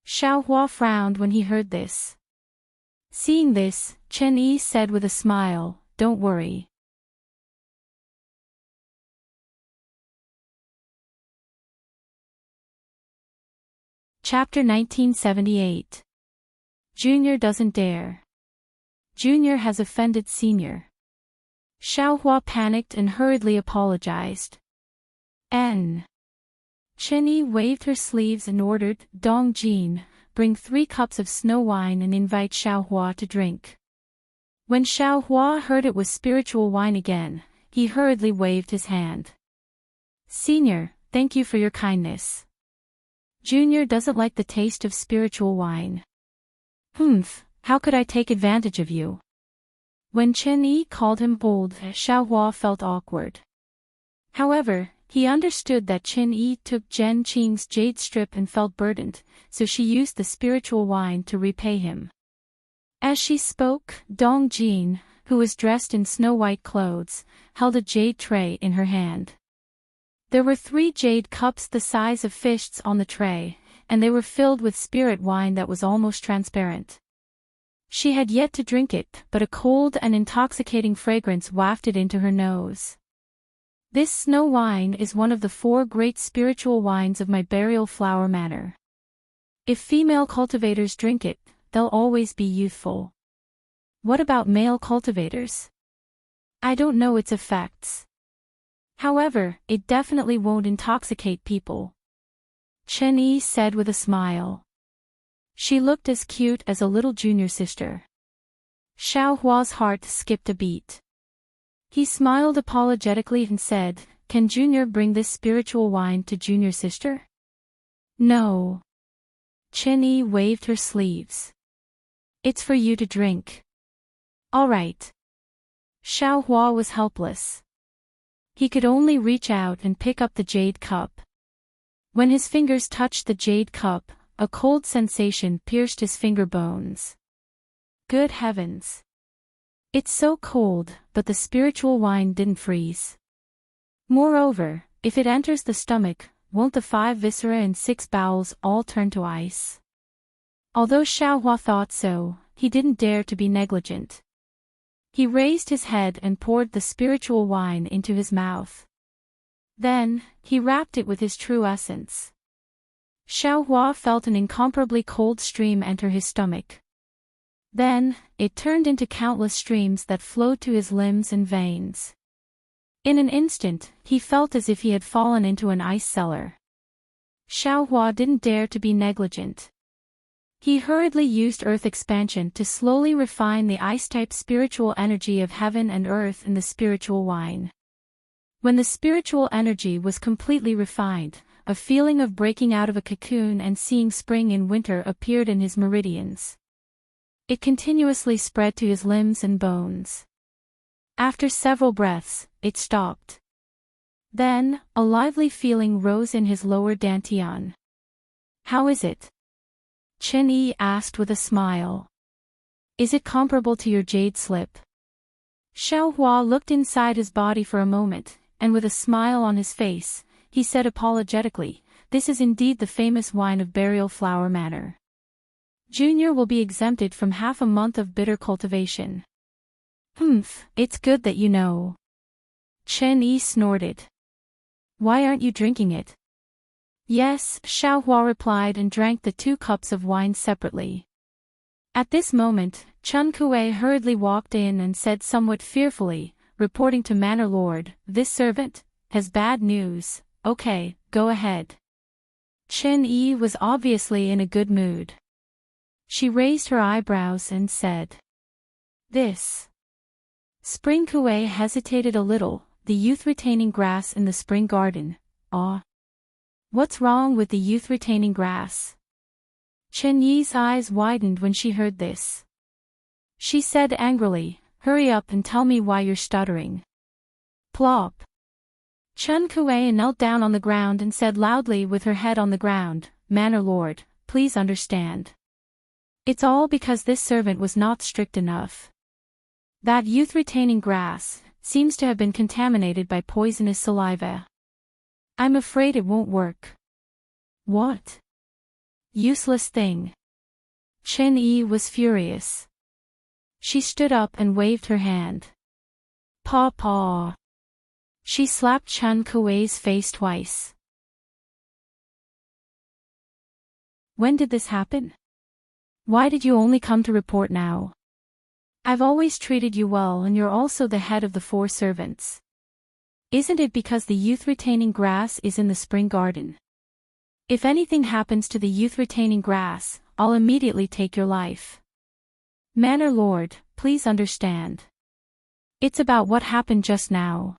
Xiao Hua frowned when he heard this. Seeing this, Chen Yi said with a smile, don't worry. Chapter 1978. Junior doesn't dare. Junior has offended Senior. Xiao Hua panicked and hurriedly apologized. Chen Yi waved her sleeves and ordered, Dong Jin, bring 3 cups of snow wine and invite Xiao Hua to drink. When Xiao Hua heard it was spiritual wine again, he hurriedly waved his hand. Senior, thank you for your kindness. Junior doesn't like the taste of spiritual wine. How could I take advantage of you? When Chen Yi called him old, Xiao Hua felt awkward. However, he understood that Chen Yi took Zhen Qing's jade strip and felt burdened, so she used the spiritual wine to repay him. As she spoke, Dong Jin, who was dressed in snow-white clothes, held a jade tray in her hand. There were 3 jade cups the size of fists on the tray, and they were filled with spirit wine that was almost transparent. She had yet to drink it, but a cold and intoxicating fragrance wafted into her nose. This snow wine is one of the 4 great spiritual wines of my burial flower manor. If female cultivators drink it, they'll always be youthful. What about male cultivators? I don't know its effects. However, it definitely won't intoxicate people. Chen Yi said with a smile. She looked as cute as a little junior sister. Xiao Hua's heart skipped a beat. He smiled apologetically and said, Can Junior bring this spiritual wine to Junior sister? No. Chen Yi waved her sleeves. It's for you to drink. All right. Xiaohua was helpless. He could only reach out and pick up the jade cup. When his fingers touched the jade cup, a cold sensation pierced his finger bones. Good heavens! It's so cold, but the spiritual wine didn't freeze. Moreover, if it enters the stomach, won't the 5 viscera and 6 bowels all turn to ice? Although Xiaohua thought so, he didn't dare to be negligent. He raised his head and poured the spiritual wine into his mouth. Then, he wrapped it with his true essence. Xiaohua felt an incomparably cold stream enter his stomach. Then, it turned into countless streams that flowed to his limbs and veins. In an instant, he felt as if he had fallen into an ice cellar. Xiaohua didn't dare to be negligent. He hurriedly used earth expansion to slowly refine the ice-type spiritual energy of heaven and earth in the spiritual wine. When the spiritual energy was completely refined, a feeling of breaking out of a cocoon and seeing spring in winter appeared in his meridians. It continuously spread to his limbs and bones. After several breaths, it stopped. Then, a lively feeling rose in his lower dantian. How is it? Chen Yi asked with a smile. Is it comparable to your jade slip? Xiaohua looked inside his body for a moment, and with a smile on his face, he said apologetically, this is indeed the famous wine of Burial Flower Manor. Junior will be exempted from half a month of bitter cultivation. It's good that you know. Chen Yi snorted. Why aren't you drinking it? Yes, Xiaohua replied and drank the 2 cups of wine separately. At this moment, Chen Kuei hurriedly walked in and said somewhat fearfully, reporting to Manor Lord, this servant has bad news. Okay, go ahead. Chen Yi was obviously in a good mood. She raised her eyebrows and said, This. Spring Kuei hesitated a little, the youth-retaining grass in the spring garden. What's wrong with the youth-retaining grass? Chen Yi's eyes widened when she heard this. She said angrily, hurry up and tell me why you're stuttering. Plop. Chen Kuei knelt down on the ground and said loudly with her head on the ground, Manor Lord, please understand. It's all because this servant was not strict enough. That youth-retaining grass seems to have been contaminated by poisonous saliva. I'm afraid it won't work. What? Useless thing. Chen Yi was furious. She stood up and waved her hand. Paw paw. She slapped Chen Kuei's face twice. When did this happen? Why did you only come to report now? I've always treated you well and you're also the head of the 4 servants. Isn't it because the youth-retaining grass is in the spring garden? If anything happens to the youth-retaining grass, I'll immediately take your life. Manor Lord, please understand. It's about what happened just now.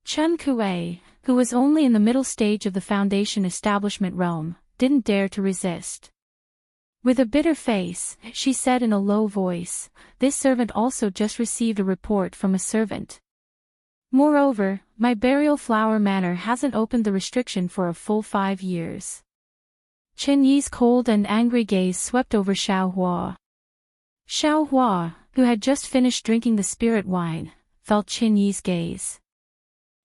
Chen Kuei, who was only in the middle stage of the Foundation establishment realm, didn't dare to resist. With a bitter face, she said in a low voice, this servant also just received a report from a servant. Moreover, my Burial Flower Manor hasn't opened the restriction for a full 5 years. Chen Yi's cold and angry gaze swept over Xiaohua. Xiaohua, who had just finished drinking the spirit wine, felt Chen Yi's gaze.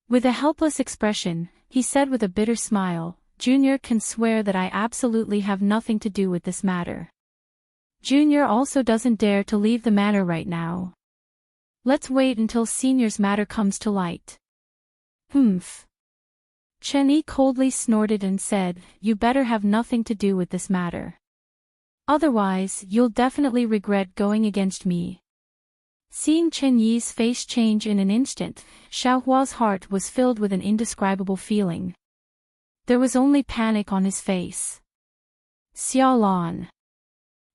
With a helpless expression, he said with a bitter smile, Junior can swear that I absolutely have nothing to do with this matter. Junior also doesn't dare to leave the manor right now. Let's wait until Senior's matter comes to light. Chen Yi coldly snorted and said, you better have nothing to do with this matter. Otherwise, you'll definitely regret going against me. Seeing Chen Yi's face change in an instant, Xiaohua's heart was filled with an indescribable feeling. There was only panic on his face. Xiaolan.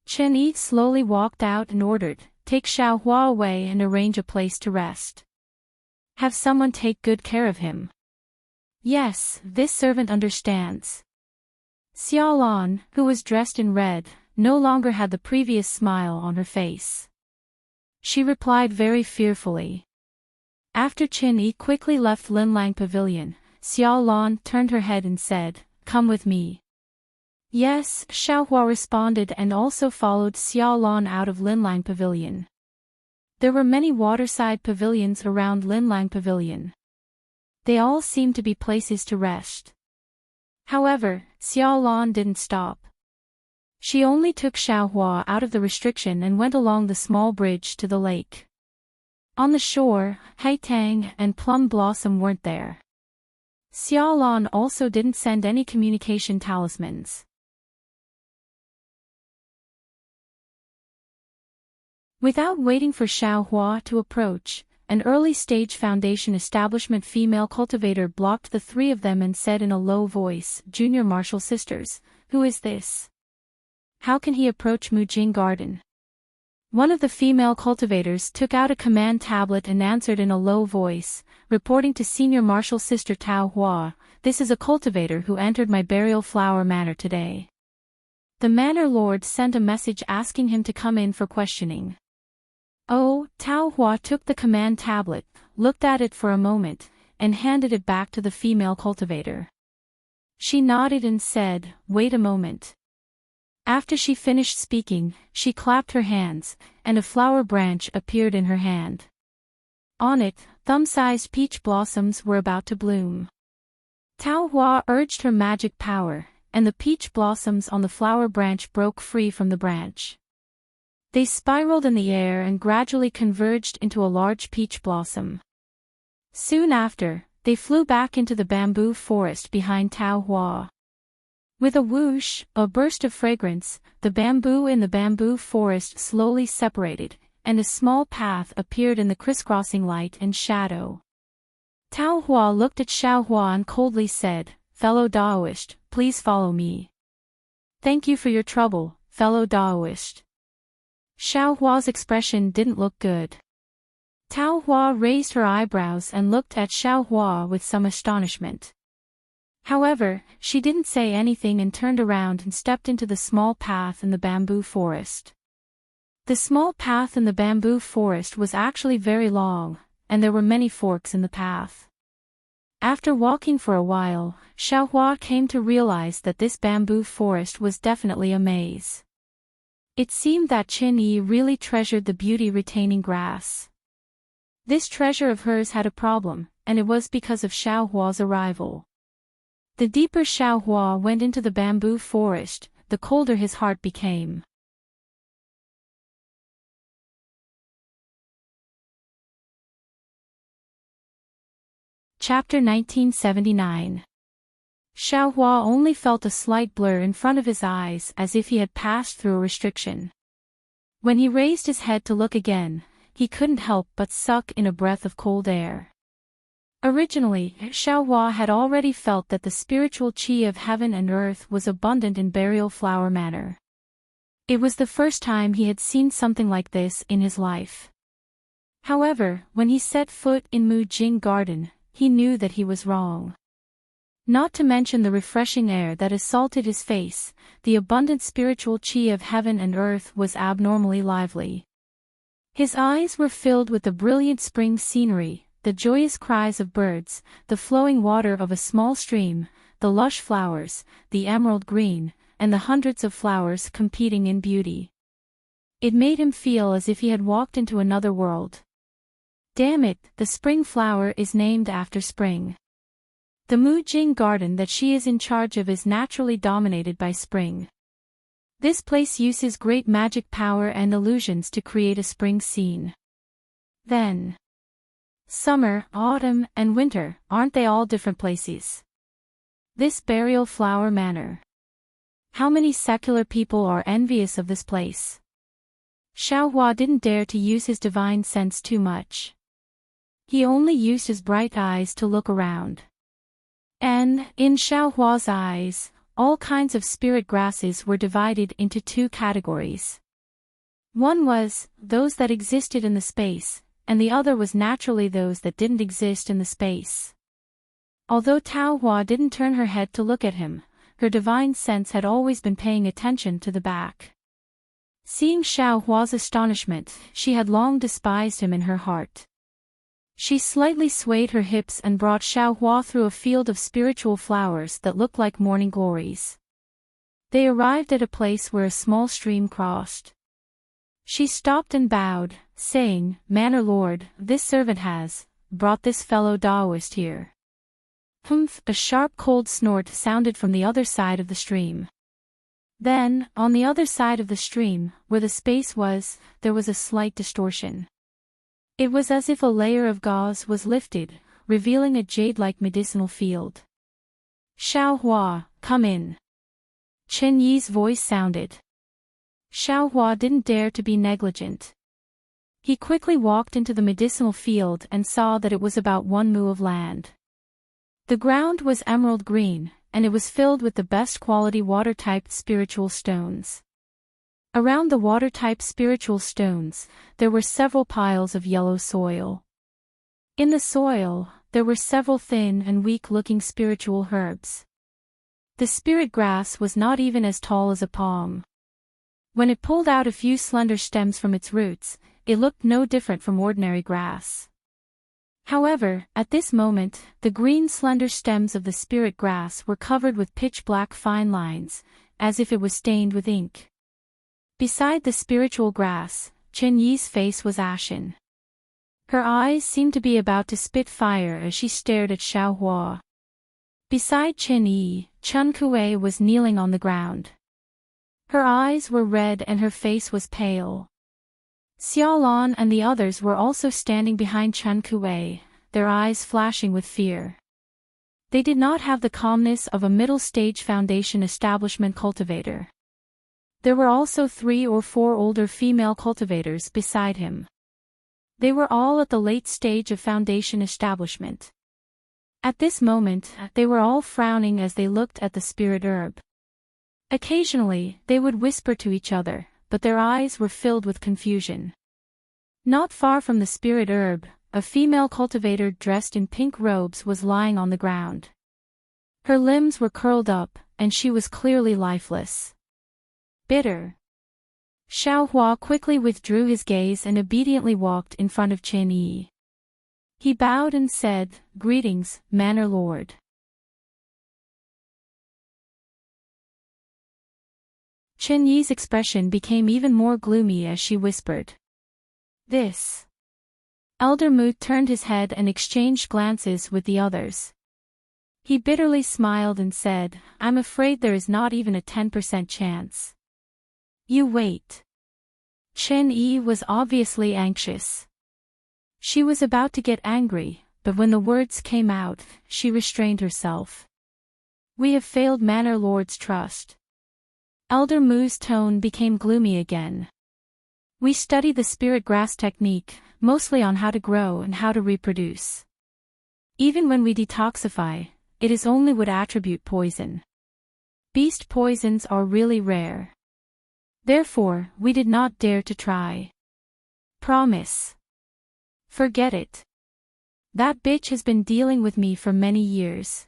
Chen Yi slowly walked out and ordered, take Xiaohua away and arrange a place to rest. Have someone take good care of him. Yes, this servant understands. Xiaolan, who was dressed in red, no longer had the previous smile on her face. She replied very fearfully. After Qin Yi quickly left Linlang Pavilion, Xiao Lan turned her head and said, "Come with me." "Yes," Xiaohua responded and also followed Xiao Lan out of Linlang Pavilion. There were many waterside pavilions around Linlang Pavilion. They all seemed to be places to rest. However, Xiao Lan didn't stop. She only took Xiaohua out of the restriction and went along the small bridge to the lake. On the shore, Haitang and Plum Blossom weren't there. Xiao Lan also didn't send any communication talismans. Without waiting for Xiaohua to approach, an early-stage Foundation establishment female cultivator blocked the three of them and said in a low voice, "Junior Martial Sisters, who is this? How can he approach Mujing Garden?" One of the female cultivators took out a command tablet and answered in a low voice, reporting to Senior Martial Sister Tao Hua, "This is a cultivator who entered my burial flower manor today." The manor lord sent a message asking him to come in for questioning. Oh, Tao Hua took the command tablet, looked at it for a moment, and handed it back to the female cultivator. She nodded and said, "Wait a moment." After she finished speaking, she clapped her hands, and a flower branch appeared in her hand. On it, thumb-sized peach blossoms were about to bloom. Tao Hua urged her magic power, and the peach blossoms on the flower branch broke free from the branch. They spiraled in the air and gradually converged into a large peach blossom. Soon after, they flew back into the bamboo forest behind Tao Hua. With a whoosh, a burst of fragrance, the bamboo in the bamboo forest slowly separated, and a small path appeared in the crisscrossing light and shadow. Tao Hua looked at Xiaohua and coldly said, "Fellow Daoist, please follow me." "Thank you for your trouble, fellow Daoist." Xiaohua's expression didn't look good. Tao Hua raised her eyebrows and looked at Xiaohua with some astonishment. However, she didn't say anything and turned around and stepped into the small path in the bamboo forest. The small path in the bamboo forest was actually very long, and there were many forks in the path. After walking for a while, Xiaohua came to realize that this bamboo forest was definitely a maze. It seemed that Qin Yi really treasured the beauty-retaining grass. This treasure of hers had a problem, and it was because of Xiaohua's arrival. The deeper Xiaohua went into the bamboo forest, the colder his heart became. Chapter 1979. Xiaohua only felt a slight blur in front of his eyes as if he had passed through a restriction. When he raised his head to look again, he couldn't help but suck in a breath of cold air. Originally, Xiaohua had already felt that the spiritual qi of heaven and earth was abundant in Burial Flower Manor. It was the first time he had seen something like this in his life. However, when he set foot in Mujing Garden, he knew that he was wrong. Not to mention the refreshing air that assaulted his face, the abundant spiritual qi of heaven and earth was abnormally lively. His eyes were filled with the brilliant spring scenery, the joyous cries of birds, the flowing water of a small stream, the lush flowers, the emerald green, and the hundreds of flowers competing in beauty. It made him feel as if he had walked into another world. Damn it, the spring flower is named after spring. The Mujing Garden that she is in charge of is naturally dominated by spring. This place uses great magic power and illusions to create a spring scene. Then, summer, autumn, and winter, aren't they all different places? This Burial Flower Manor. How many secular people are envious of this place? Xiaohua didn't dare to use his divine sense too much. He only used his bright eyes to look around. And, in Xiaohua's eyes, all kinds of spirit grasses were divided into two categories. One was those that existed in the space, and the other was naturally those that didn't exist in the space. Although Tao Hua didn't turn her head to look at him, her divine sense had always been paying attention to the back. Seeing Xiao Hua's astonishment, she had long despised him in her heart. She slightly swayed her hips and brought Xiaohua through a field of spiritual flowers that looked like morning glories. They arrived at a place where a small stream crossed. She stopped and bowed, saying, "Manor Lord, this servant has brought this fellow Taoist here." Humph! A sharp cold snort sounded from the other side of the stream. Then, on the other side of the stream, where the space was, there was a slight distortion. It was as if a layer of gauze was lifted, revealing a jade-like medicinal field. "Xiaohua, come in." Chen Yi's voice sounded. Xiaohua didn't dare to be negligent. He quickly walked into the medicinal field and saw that it was about 1 mu of land. The ground was emerald green, and it was filled with the best quality water-type spiritual stones. Around the water-type spiritual stones, there were several piles of yellow soil. In the soil, there were several thin and weak-looking spiritual herbs. The spirit grass was not even as tall as a palm. When it pulled out a few slender stems from its roots, it looked no different from ordinary grass. However, at this moment, the green slender stems of the spirit grass were covered with pitch-black fine lines, as if it was stained with ink. Beside the spiritual grass, Chen Yi's face was ashen. Her eyes seemed to be about to spit fire as she stared at Xiaohua. Beside Chen Yi, Chen Kuei was kneeling on the ground. Her eyes were red and her face was pale. Xiaolan and the others were also standing behind Chen Kuei, their eyes flashing with fear. They did not have the calmness of a middle-stage foundation establishment cultivator. There were also 3 or 4 older female cultivators beside him. They were all at the late stage of foundation establishment. At this moment, they were all frowning as they looked at the spirit herb. Occasionally, they would whisper to each other, but their eyes were filled with confusion. Not far from the spirit herb, a female cultivator dressed in pink robes was lying on the ground. Her limbs were curled up, and she was clearly lifeless. Bitter. Xiaohua quickly withdrew his gaze and obediently walked in front of Chen Yi. He bowed and said, "Greetings, Manor Lord." Chen Yi's expression became even more gloomy as she whispered, "This." Elder Mu turned his head and exchanged glances with the others. He bitterly smiled and said, "I'm afraid there is not even a 10% chance." "You wait." Chen Yi was obviously anxious. She was about to get angry, but when the words came out, she restrained herself. "We have failed Manor Lord's trust." Elder Mu's tone became gloomy again. "We study the spirit grass technique, mostly on how to grow and how to reproduce. Even when we detoxify, it is only with attribute poison. Beast poisons are really rare. Therefore, we did not dare to try. Promise. Forget it. That bitch has been dealing with me for many years."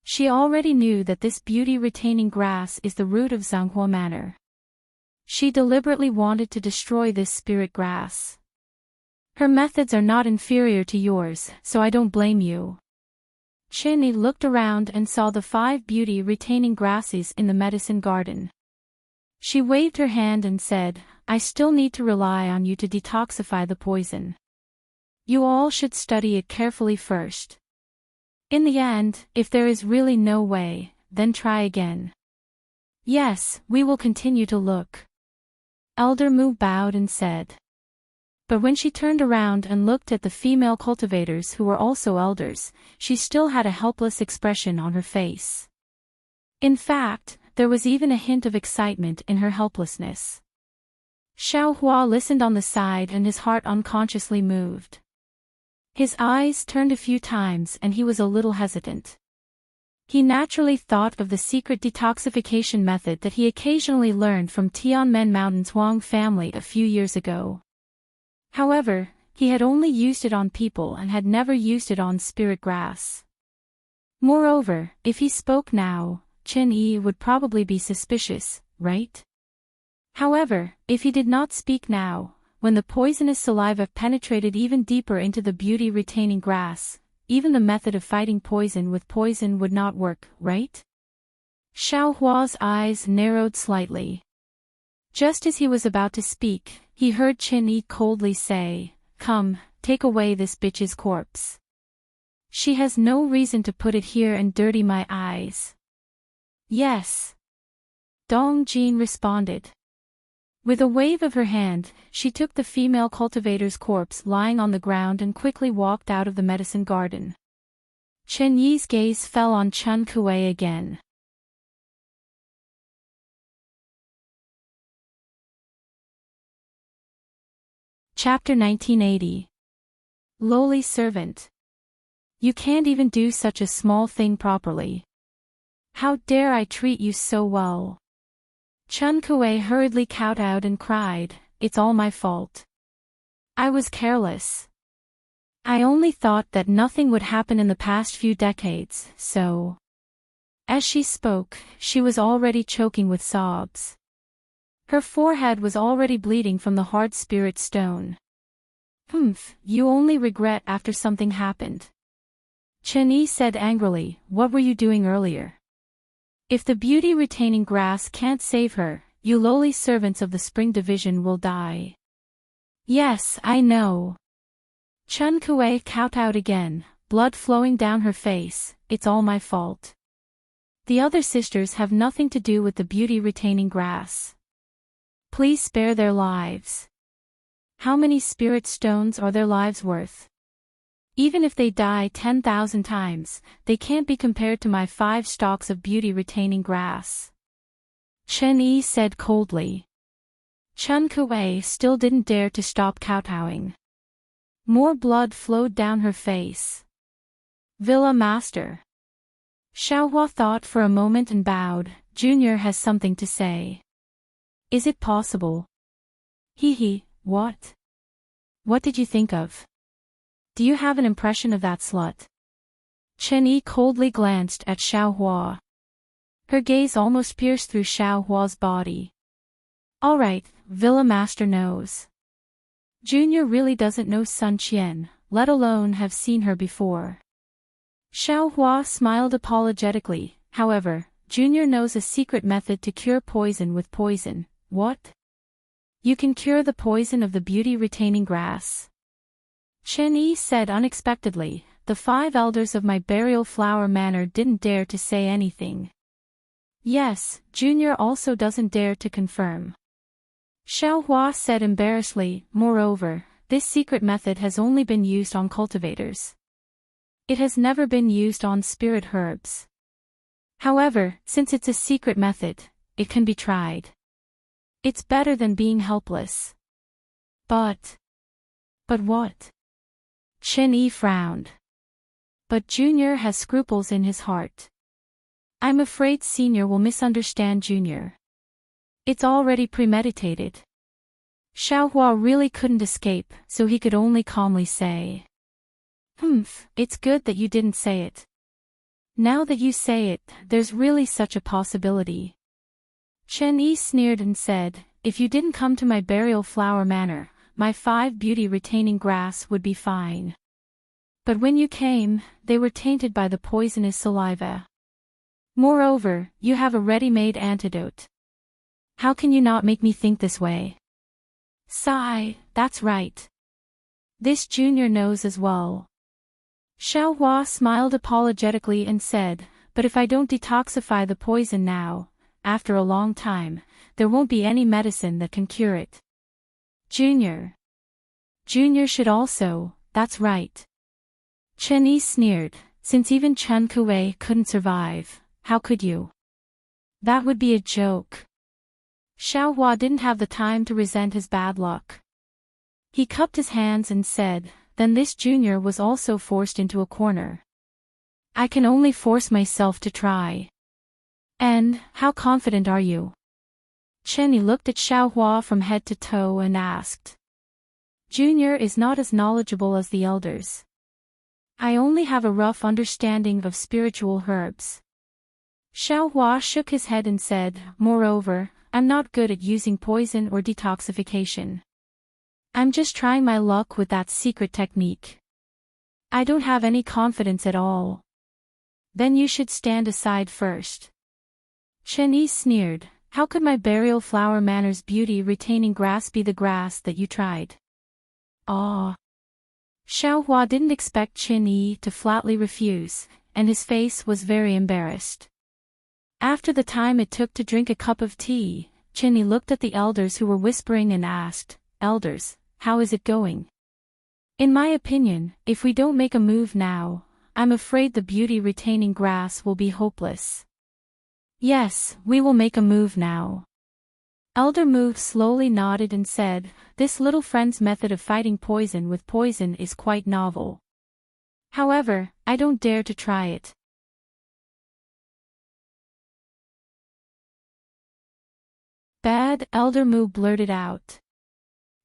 She already knew that this beauty-retaining grass is the root of Zhanghua Manor. She deliberately wanted to destroy this spirit grass. Her methods are not inferior to yours, so I don't blame you. Chen Yi looked around and saw the 5 beauty-retaining grasses in the medicine garden. She waved her hand and said, "I still need to rely on you to detoxify the poison. You all should study it carefully first. In the end, if there is really no way, then try again." "Yes, we will continue to look." Elder Mu bowed and said. But when she turned around and looked at the female cultivators who were also elders, she still had a helpless expression on her face. In fact, there was even a hint of excitement in her helplessness. Xiaohua listened on the side and his heart unconsciously moved. His eyes turned a few times and he was a little hesitant. He naturally thought of the secret detoxification method that he occasionally learned from Tianmen Mountain's Huang family a few years ago. However, he had only used it on people and had never used it on spirit grass. Moreover, if he spoke now, Chen Yi would probably be suspicious, right? However, if he did not speak now, when the poisonous saliva penetrated even deeper into the beauty-retaining grass, even the method of fighting poison with poison would not work, right? Xiaohua's eyes narrowed slightly. Just as he was about to speak, he heard Qin Yi coldly say, "Come, take away this bitch's corpse. She has no reason to put it here and dirty my eyes." "Yes," Dong Jin responded. With a wave of her hand, she took the female cultivator's corpse lying on the ground and quickly walked out of the medicine garden. Chen Yi's gaze fell on Chen Kuei again. Chapter 1980. Lowly Servant. You can't even do such a small thing properly. How dare I treat you so well? Chen Kuei hurriedly kowtowed and cried, "It's all my fault. I was careless. I only thought that nothing would happen in the past few decades, so..." As she spoke, she was already choking with sobs. Her forehead was already bleeding from the hard spirit stone. You only regret after something happened." Chen Yi said angrily, "What were you doing earlier? If the beauty-retaining grass can't save her, you lowly servants of the Spring Division will die." "Yes, I know." Chen Kuei kowtowed again, blood flowing down her face. "It's all my fault. The other sisters have nothing to do with the beauty-retaining grass. Please spare their lives. How many spirit stones are their lives worth? Even if they die 10,000 times, they can't be compared to my 5 stalks of beauty-retaining grass." Chen Yi said coldly. Chen Kuei still didn't dare to stop kowtowing. More blood flowed down her face. "Villa Master." Xiaohua thought for a moment and bowed. "Junior has something to say." "Is it possible?" He, what? What did you think of? Do you have an impression of that slut?" Chen Yi coldly glanced at Xiaohua. Her gaze almost pierced through Xiaohua's body. "All right, Villa Master knows. Junior really doesn't know Sun Qian, let alone have seen her before." Xiaohua smiled apologetically. "However, Junior knows a secret method to cure poison with poison." "What?" "You can cure the poison of the beauty-retaining grass." Chen Yi said unexpectedly. The 5 elders of my burial flower manor didn't dare to say anything. Yes, Junior also doesn't dare to confirm. Xiaohua said embarrassedly. "Moreover, this secret method has only been used on cultivators. It has never been used on spirit herbs. However, since it's a secret method, it can be tried. It's better than being helpless." But what?" Chen Yi frowned. "But Junior has scruples in his heart. I'm afraid Senior will misunderstand Junior. It's already premeditated." Xiaohua really couldn't escape, so he could only calmly say, "It's good that you didn't say it. Now that you say it, there's really such a possibility." Chen Yi sneered and said, "If you didn't come to my burial flower manor, my 5 beauty-retaining grass would be fine. But when you came, they were tainted by the poisonous saliva. Moreover, you have a ready-made antidote. How can you not make me think this way?" Sigh, "That's right. This Junior knows as well." Xiaohua smiled apologetically and said, "But if I don't detoxify the poison now, after a long time, there won't be any medicine that can cure it. Junior should also, that's right." Chen Yi sneered, "Since even Chen Kuei couldn't survive, how could you? That would be a joke." Xiaohua didn't have the time to resent his bad luck. He cupped his hands and said, "Then this Junior was also forced into a corner. I can only force myself to try." "And, how confident are you?" Chen Yi looked at Xiaohua from head to toe and asked. "Junior is not as knowledgeable as the elders. I only have a rough understanding of spiritual herbs." Xiaohua shook his head and said, "Moreover, I'm not good at using poison or detoxification. I'm just trying my luck with that secret technique. I don't have any confidence at all. Then you should stand aside first. Chen sneered. How could my burial flower manners beauty retaining grass be the grass that you tried? Ah. Xiaohua didn't expect Chen to flatly refuse, and his face was very embarrassed. After the time it took to drink a cup of tea, Chen looked at the elders who were whispering and asked, Elders, how is it going? In my opinion, if we don't make a move now, I'm afraid the beauty retaining grass will be hopeless. Yes, we will make a move now. Elder Mu slowly nodded and said, This little friend's method of fighting poison with poison is quite novel. However, I don't dare to try it. Bad, Elder Mu blurted out.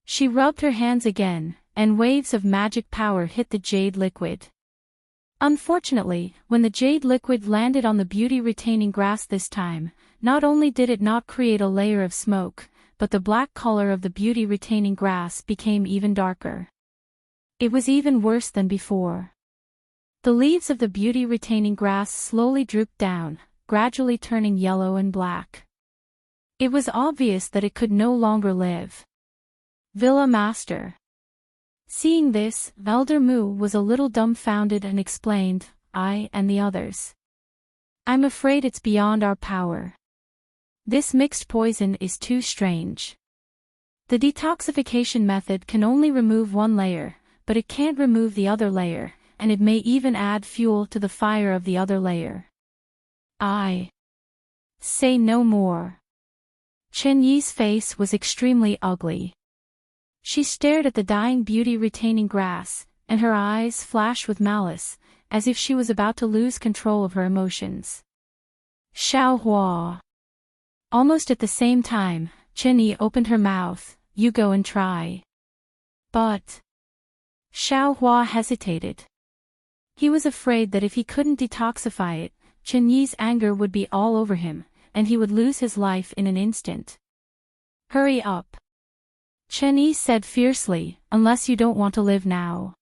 She rubbed her hands again, and waves of magic power hit the jade liquid. Unfortunately, when the jade liquid landed on the beauty-retaining grass this time, not only did it not create a layer of smoke, but the black color of the beauty-retaining grass became even darker. It was even worse than before. The leaves of the beauty-retaining grass slowly drooped down, gradually turning yellow and black. It was obvious that it could no longer live. Villa Master. Seeing this, Elder Mu was a little dumbfounded and explained, I and the others. I'm afraid it's beyond our power. This mixed poison is too strange. The detoxification method can only remove one layer, but it can't remove the other layer, and it may even add fuel to the fire of the other layer. I say no more. Chen Yi's face was extremely ugly. She stared at the dying beauty-retaining grass, and her eyes flashed with malice, as if she was about to lose control of her emotions. Xiaohua. Almost at the same time, Chen Yi opened her mouth, You go and try. But Xiaohua hesitated. He was afraid that if he couldn't detoxify it, Chen Yi's anger would be all over him, and he would lose his life in an instant. Hurry up. Chen Yi said fiercely, unless you don't want to live now.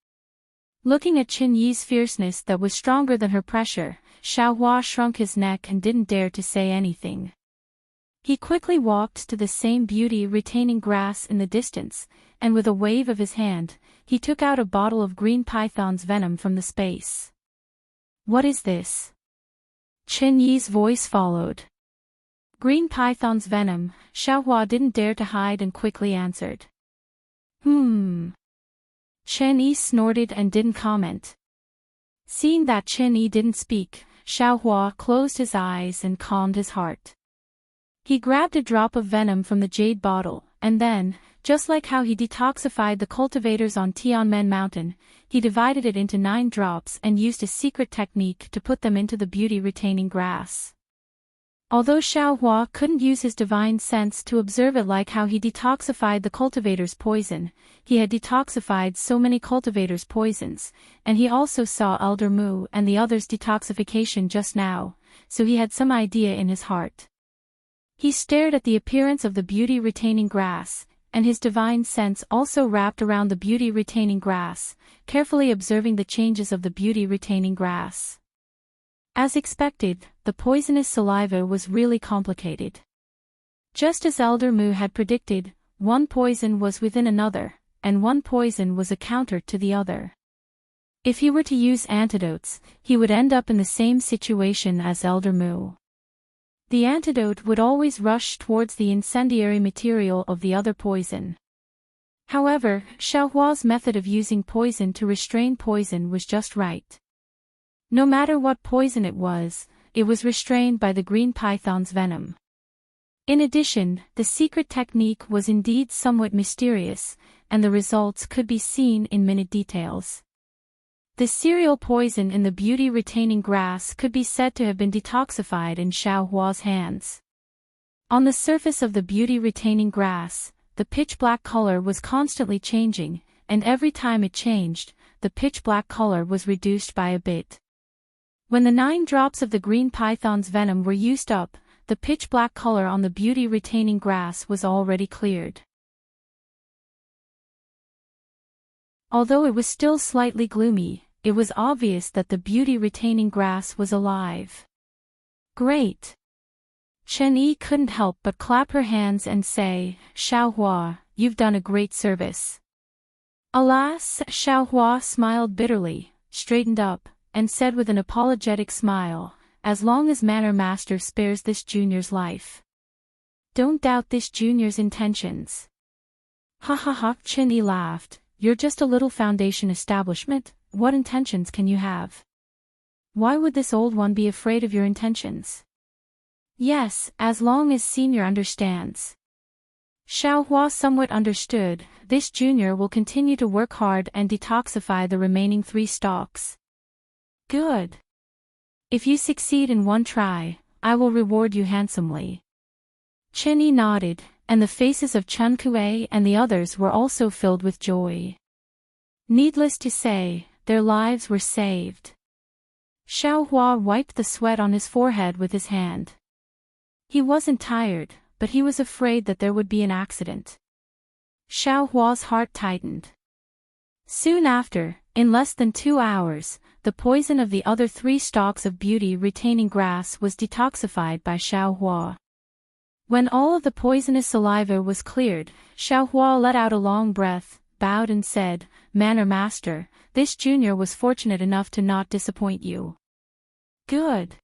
Looking at Chen Yi's fierceness that was stronger than her pressure, Xiaohua shrunk his neck and didn't dare to say anything. He quickly walked to the same beauty-retaining grass in the distance, and with a wave of his hand, he took out a bottle of green python's venom from the space. What is this? Chen Yi's voice followed. Green python's venom, Xiaohua didn't dare to hide and quickly answered. Chen Yi snorted and didn't comment. Seeing that Chen Yi didn't speak, Xiaohua closed his eyes and calmed his heart. He grabbed a drop of venom from the jade bottle, and then, just like how he detoxified the cultivators on Tianmen Mountain, he divided it into 9 drops and used a secret technique to put them into the beauty-retaining grass. Although Xiaohua couldn't use his divine sense to observe it like how he detoxified the cultivator's poison, he had detoxified so many cultivators' poisons, and he also saw Elder Mu and the others' detoxification just now, so he had some idea in his heart. He stared at the appearance of the beauty-retaining grass, and his divine sense also wrapped around the beauty-retaining grass, carefully observing the changes of the beauty-retaining grass. As expected, the poisonous saliva was really complicated. Just as Elder Mu had predicted, one poison was within another, and one poison was a counter to the other. If he were to use antidotes, he would end up in the same situation as Elder Mu. The antidote would always rush towards the incendiary material of the other poison. However, Xiaohua's method of using poison to restrain poison was just right. No matter what poison it was restrained by the green python's venom. In addition, the secret technique was indeed somewhat mysterious, and the results could be seen in minute details. The cereal poison in the beauty-retaining grass could be said to have been detoxified in Xiaohua's hands. On the surface of the beauty-retaining grass, the pitch-black color was constantly changing, and every time it changed, the pitch-black color was reduced by a bit. When the 9 drops of the green python's venom were used up, the pitch-black color on the beauty-retaining grass was already cleared. Although it was still slightly gloomy, it was obvious that the beauty-retaining grass was alive. Great! Chen Yi couldn't help but clap her hands and say, Xiaohua, you've done a great service. Alas, Xiaohua smiled bitterly, straightened up, and said with an apologetic smile, as long as Manor Master spares this junior's life. Don't doubt this junior's intentions. Ha ha ha, Chen Yi laughed. You're just a little foundation establishment, what intentions can you have? Why would this old one be afraid of your intentions? Yes, as long as senior understands. Xiaohua somewhat understood, this junior will continue to work hard and detoxify the remaining 3 stalks. Good. If you succeed in one try, I will reward you handsomely. Chen Yi nodded, and the faces of Chen Kuei and the others were also filled with joy. Needless to say, their lives were saved. Xiaohua wiped the sweat on his forehead with his hand. He wasn't tired, but he was afraid that there would be an accident. Xiaohua's heart tightened. Soon after, in less than 2 hours, the poison of the other 3 stalks of beauty-retaining grass was detoxified by Xiaohua. When all of the poisonous saliva was cleared, Xiaohua let out a long breath, bowed and said, Manor Master, this junior was fortunate enough to not disappoint you. Good.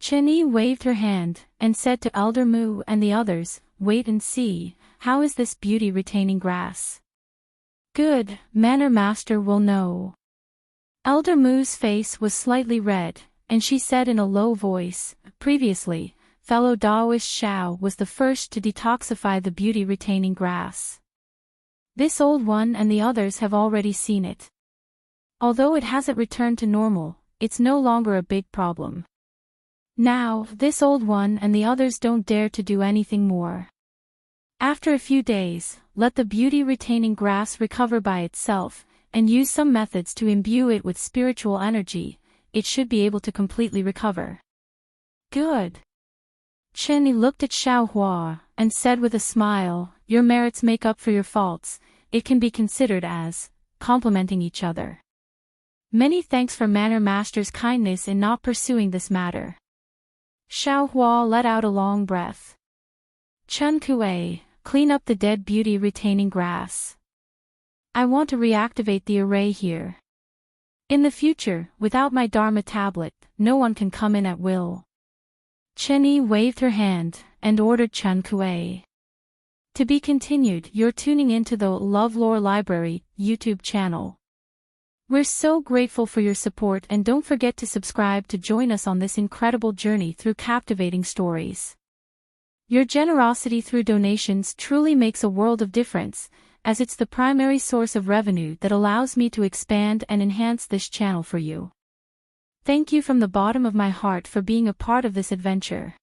Chen Yi waved her hand, and said to Elder Mu and the others, wait and see, how is this beauty-retaining grass? Good, Manor Master will know. Elder Mu's face was slightly red, and she said in a low voice, previously, fellow Daoist Xiao was the first to detoxify the beauty-retaining grass. This old one and the others have already seen it. Although it hasn't returned to normal, it's no longer a big problem. Now, this old one and the others don't dare to do anything more. After a few days, let the beauty-retaining grass recover by itself, and use some methods to imbue it with spiritual energy, it should be able to completely recover. Good. Chen Yi looked at Xiaohua, and said with a smile, your merits make up for your faults, it can be considered as complementing each other. Many thanks for Manor Master's kindness in not pursuing this matter. Xiaohua let out a long breath. Chen Kuei, clean up the dead beauty-retaining grass. I want to reactivate the array here. In the future, without my Dharma tablet, no one can come in at will. Chen Yi waved her hand, and ordered Chen Kuei. To be continued. You're tuning into the LoveLore Library YouTube channel. We're so grateful for your support, and don't forget to subscribe to join us on this incredible journey through captivating stories. Your generosity through donations truly makes a world of difference, as it's the primary source of revenue that allows me to expand and enhance this channel for you. Thank you from the bottom of my heart for being a part of this adventure.